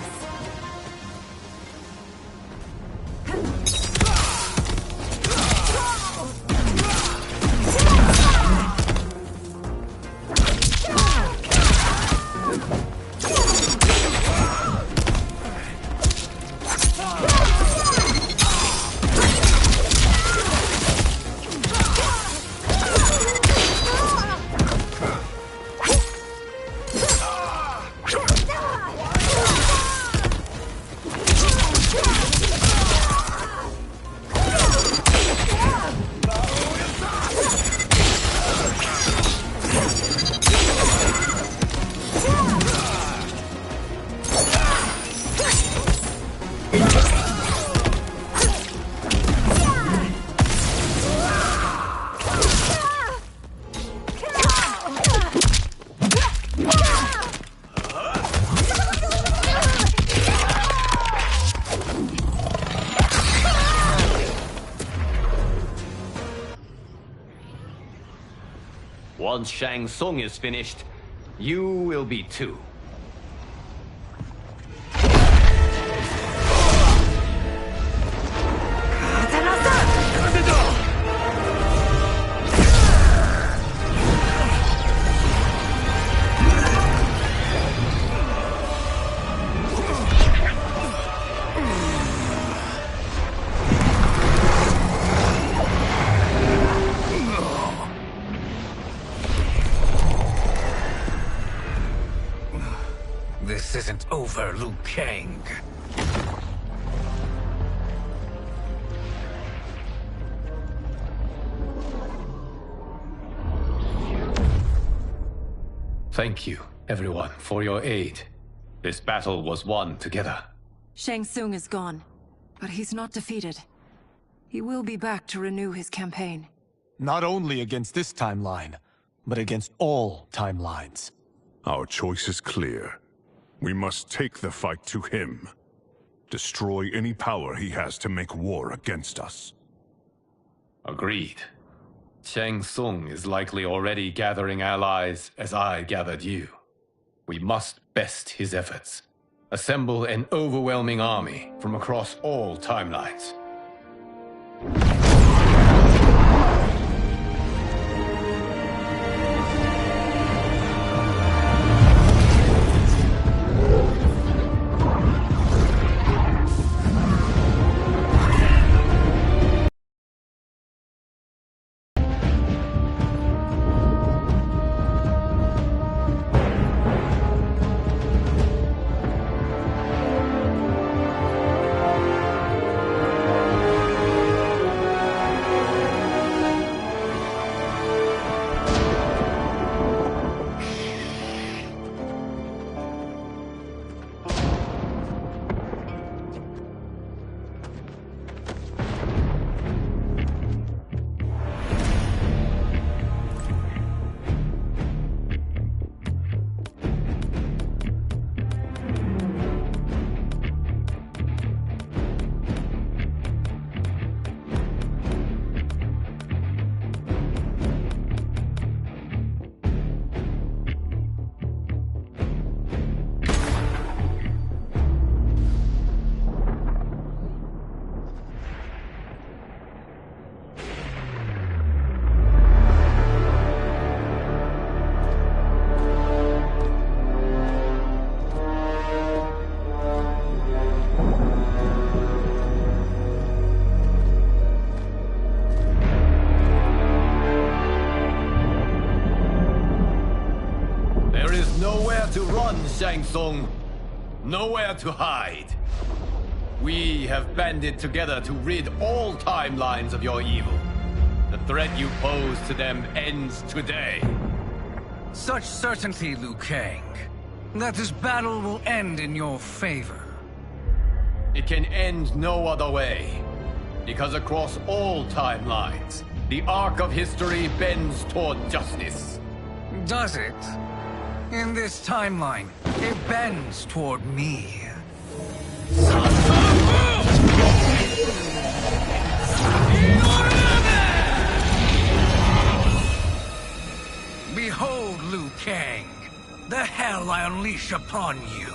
Once Shang Tsung is finished, you will be too. This isn't over, Liu Kang. Thank you, everyone, for your aid. This battle was won together. Shang Tsung is gone, but he's not defeated. He will be back to renew his campaign. Not only against this timeline, but against all timelines. Our choice is clear. We must take the fight to him. Destroy any power he has to make war against us. Agreed. Shang Tsung is likely already gathering allies as I gathered you. We must best his efforts. Assemble an overwhelming army from across all timelines. Shang Tsung. Nowhere to hide. We have banded together to rid all timelines of your evil. The threat you pose to them ends today. Such certainty, Liu Kang, that this battle will end in your favor. It can end no other way. Because across all timelines, the arc of history bends toward justice. Does it? In this timeline, it bends toward me. Behold, Liu Kang, the hell I unleash upon you.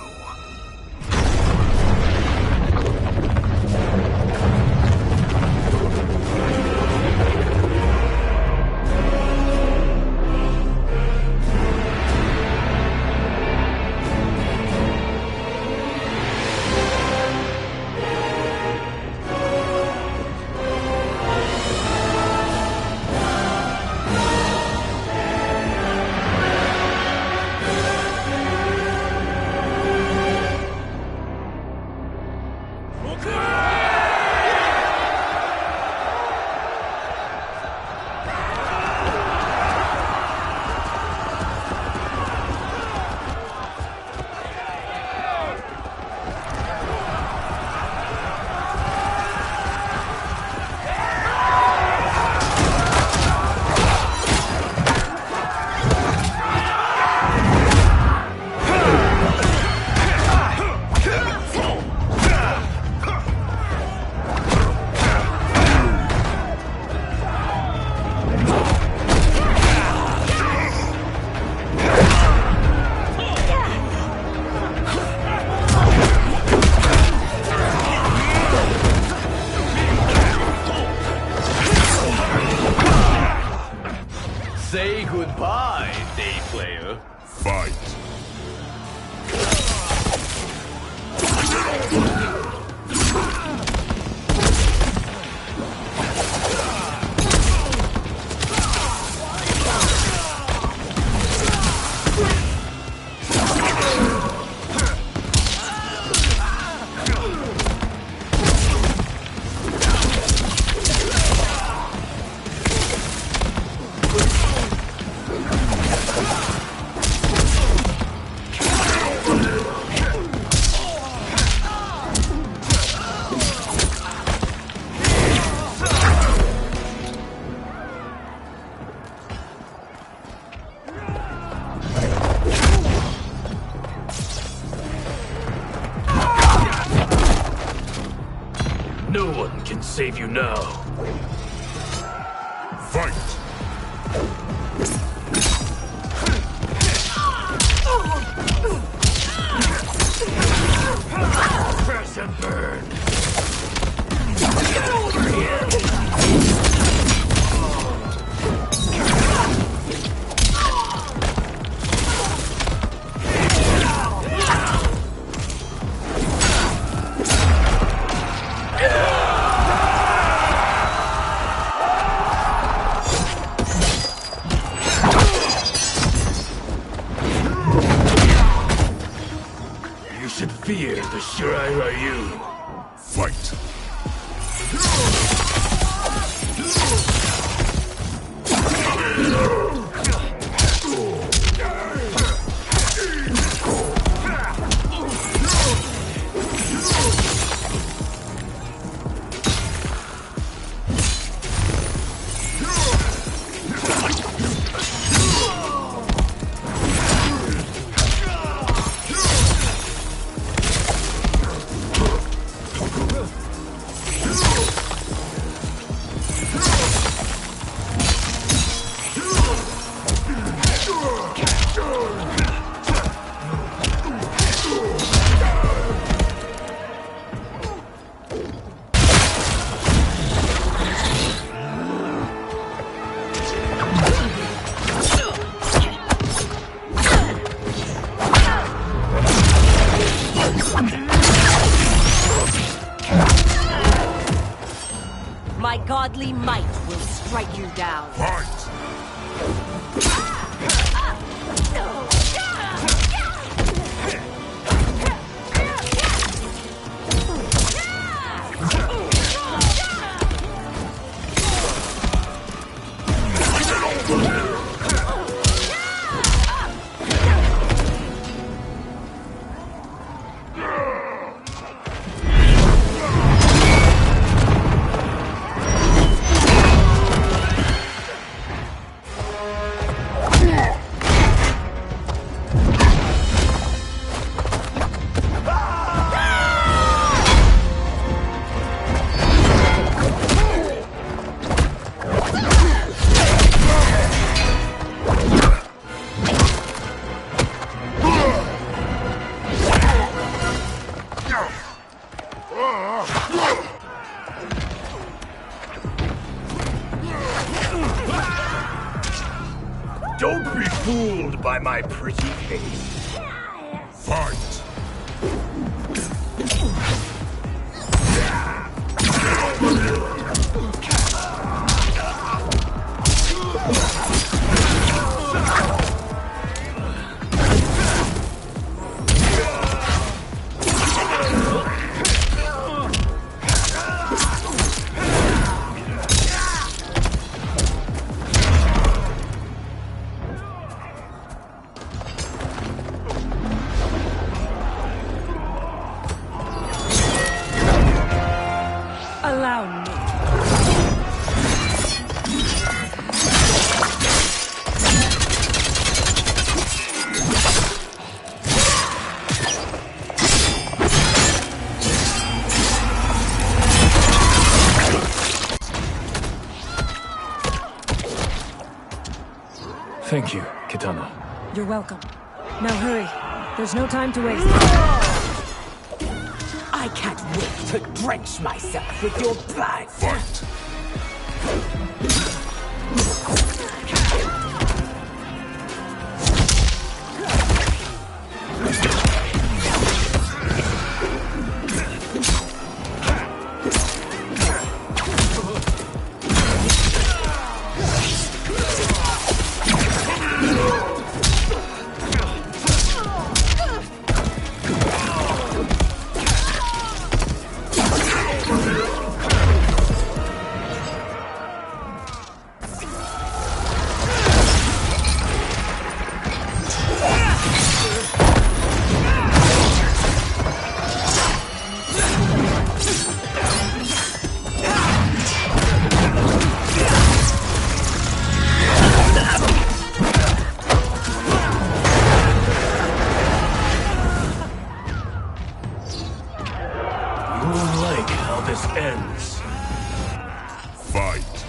Say goodbye, day player. Fight. No one can save you now. Fight! Press and burn. Get over here. You should fear the Shirai Ryu. Fight! My godly might will strike you down. Fight! fooled by my pretty face. Fight! Allow me. Thank you, Kitana. You're welcome. Now hurry. There's no time to waste. I can't wait to drench myself with your blood. Fight! Ends. Fight!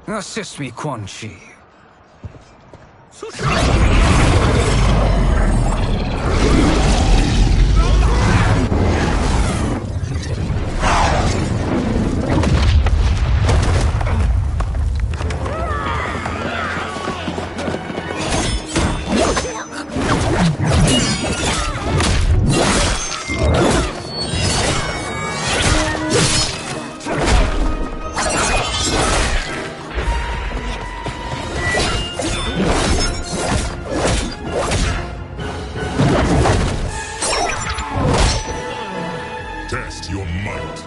Assist me, Quan Chi. Test your might.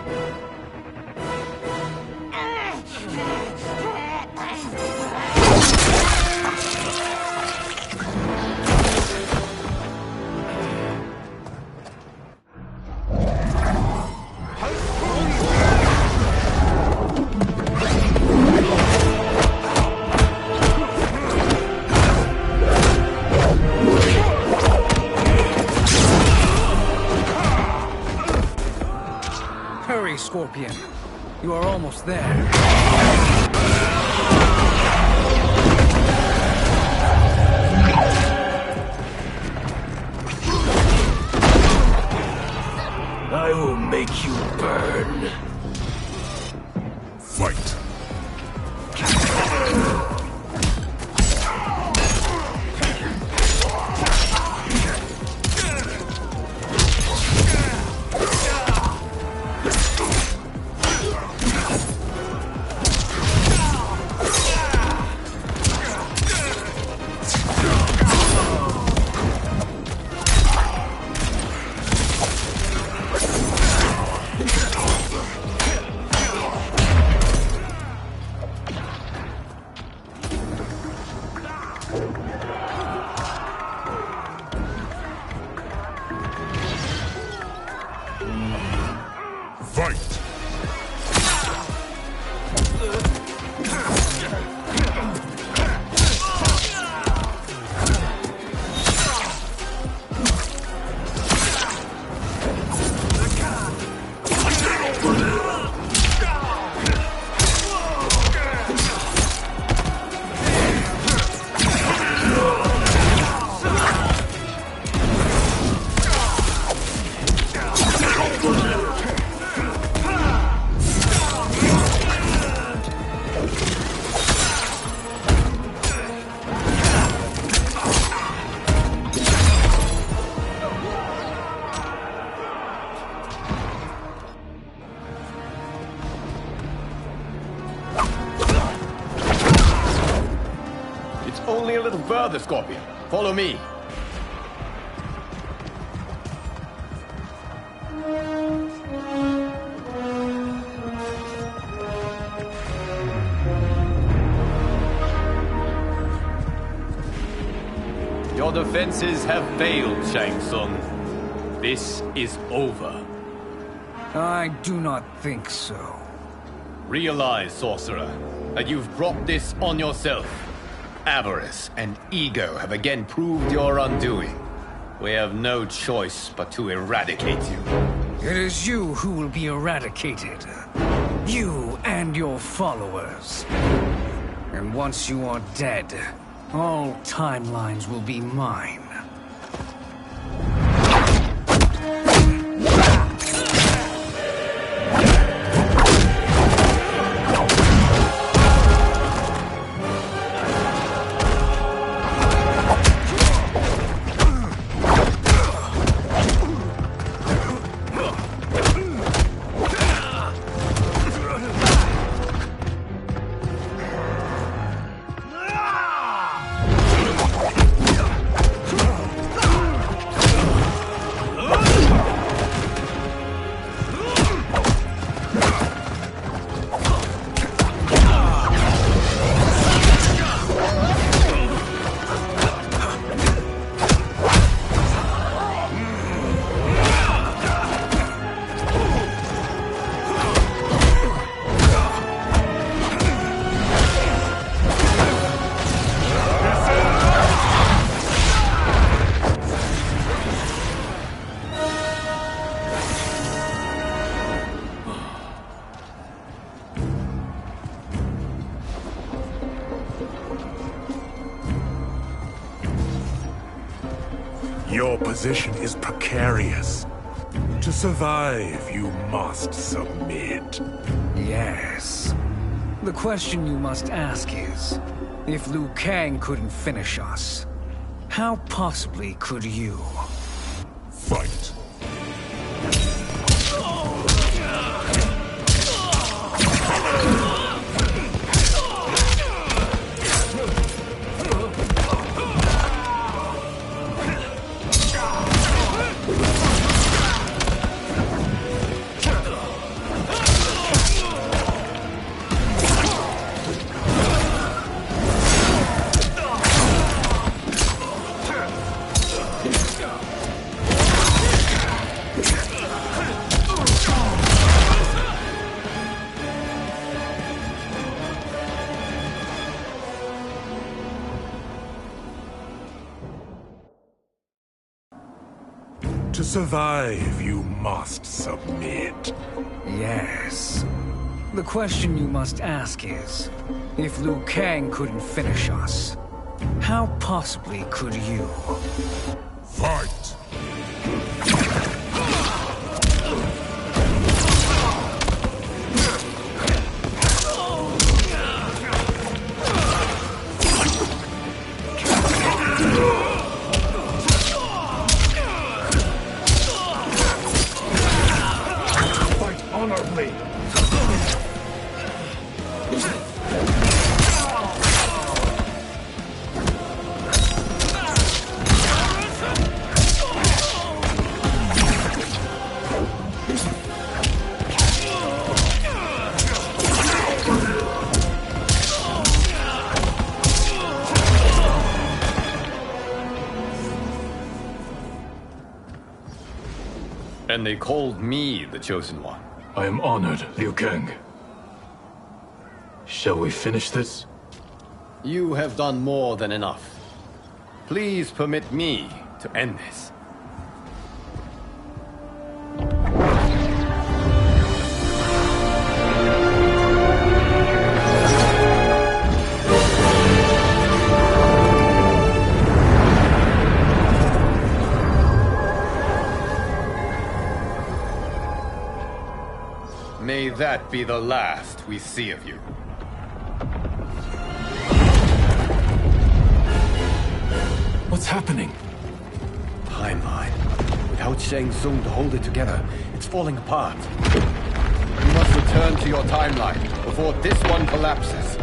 Hurry, Scorpion. You are almost there. I will make you burn. Fight! only a little further, Scorpion. Follow me. Your defenses have failed, Shang Tsung. This is over. I do not think so. Realize, sorcerer, that you've brought this on yourself. Avarice and ego have again proved your undoing. We have no choice but to eradicate you. It is you who will be eradicated. You and your followers. And once you are dead, all timelines will be mine. Your position is precarious. To survive, you must submit. Yes. The question you must ask is, if Liu Kang couldn't finish us, how possibly could you? Fight. To survive, you must submit. Yes. The question you must ask is, if Liu Kang couldn't finish us, how possibly could you? Fight! Honorably. And they called me the Chosen One. I am honored, Liu Kang. Shall we finish this? You have done more than enough. Please permit me to end this. May that be the last we see of you. What's happening? Timeline. Without Shang Tsung to hold it together, it's falling apart. You must return to your timeline before this one collapses.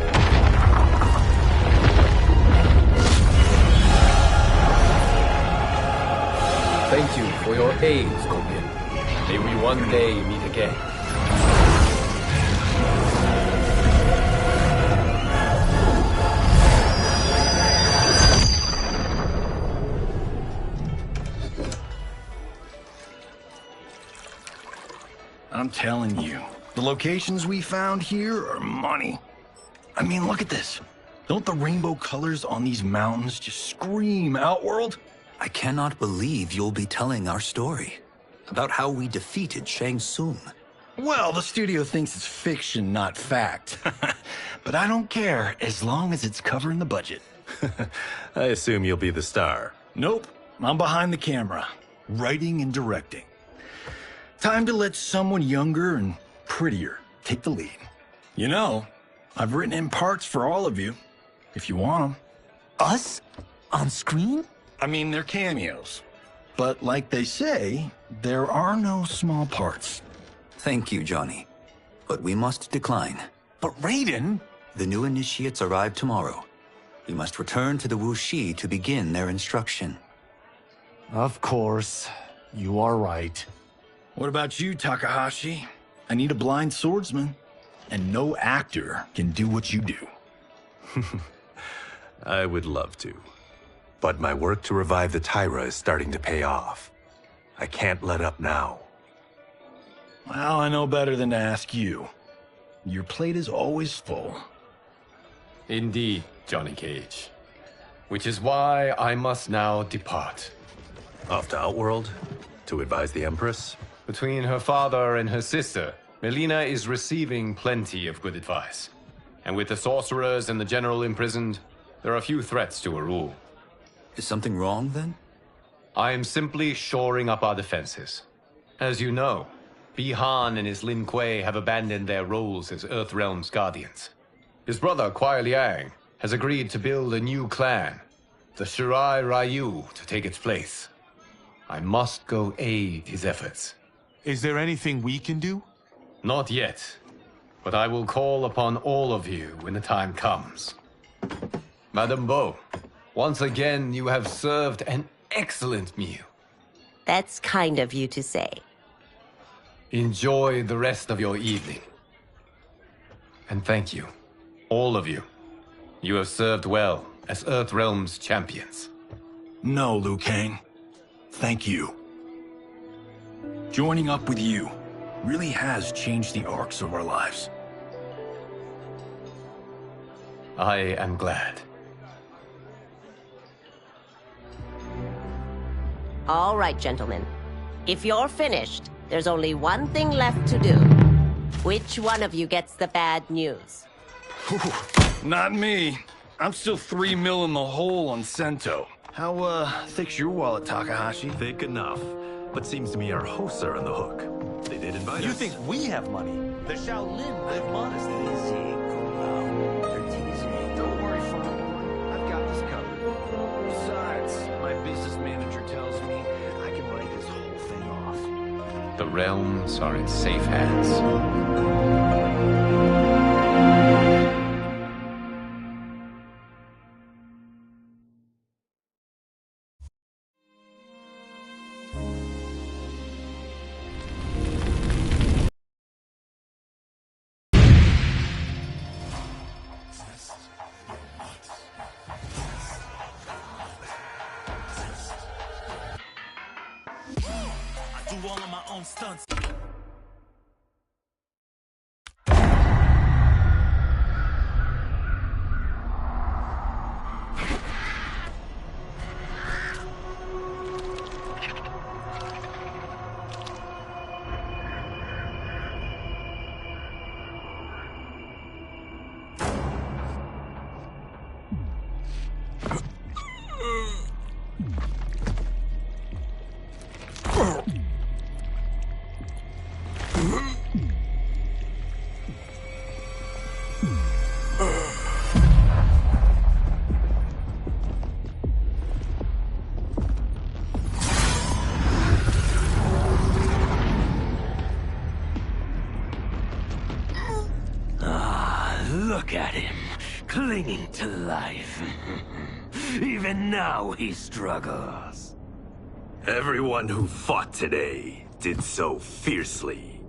pain, Scorpion. May we one day meet again. I'm telling you, the locations we found here are money. I mean, look at this. Don't the rainbow colors on these mountains just scream Outworld? I cannot believe you'll be telling our story about how we defeated Shang Tsung. Well, the studio thinks it's fiction, not fact. But I don't care, as long as it's covering the budget. I assume you'll be the star. Nope, I'm behind the camera, writing and directing. Time to let someone younger and prettier take the lead. You know, I've written in parts for all of you, if you want them. Us? On screen? I mean, they're cameos. But like they say, there are no small parts. Thank you, Johnny. But we must decline. But Raiden? The new initiates arrive tomorrow. We must return to the Wuxi to begin their instruction. Of course. You are right. What about you, Takahashi? I need a blind swordsman. And no actor can do what you do. I would love to. But my work to revive the Tyra is starting to pay off. I can't let up now. Well, I know better than to ask you. Your plate is always full. Indeed, Johnny Cage. Which is why I must now depart. Off to Outworld? To advise the Empress? Between her father and her sister, Melina is receiving plenty of good advice. And with the sorcerers and the general imprisoned, there are few threats to her rule. Is something wrong, then? I am simply shoring up our defenses. As you know, Bi-Han and his Lin Kuei have abandoned their roles as Earthrealm's guardians. His brother, Kuai Liang, has agreed to build a new clan, the Shirai Ryu, to take its place. I must go aid his efforts. Is there anything we can do? Not yet, but I will call upon all of you when the time comes. Madame Bo, once again you have served an excellent meal. That's kind of you to say. Enjoy the rest of your evening. And thank you, all of you. You have served well as Earthrealm's champions. No, Liu Kang. Thank you. Joining up with you really has changed the arcs of our lives. I am glad. All right, gentlemen. If you're finished, there's only one thing left to do. Which one of you gets the bad news? Not me. I'm still 3 mil in the hole on Sento. How, thick's your wallet, Takahashi? Thick enough. But seems to me our hosts are on the hook. They did invite us. You think we have money? The Shaolin live modestly. They're teasing. Don't worry, Father. I've got this covered. Besides, my business manager tells me I can write this whole thing off. The realms are in safe hands. All of my own stunts. Look at him, clinging to life. Even now he struggles. Everyone who fought today did so fiercely.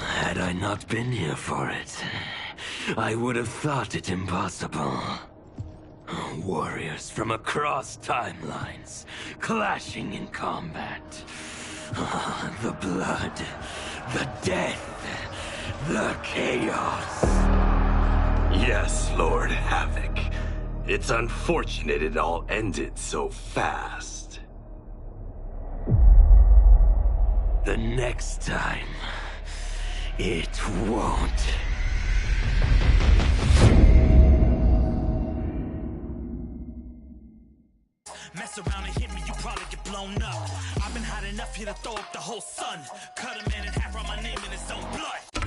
Had I not been here for it, I would have thought it impossible. Warriors from across timelines, clashing in combat. The blood, the death, the chaos. Yes, Lord Havoc. It's unfortunate it all ended so fast. The next time, it won't. Mess around and hit me, you probably get blown up. I've been hot enough here to throw up the whole sun. Cut a man in half, write my name in his own blood.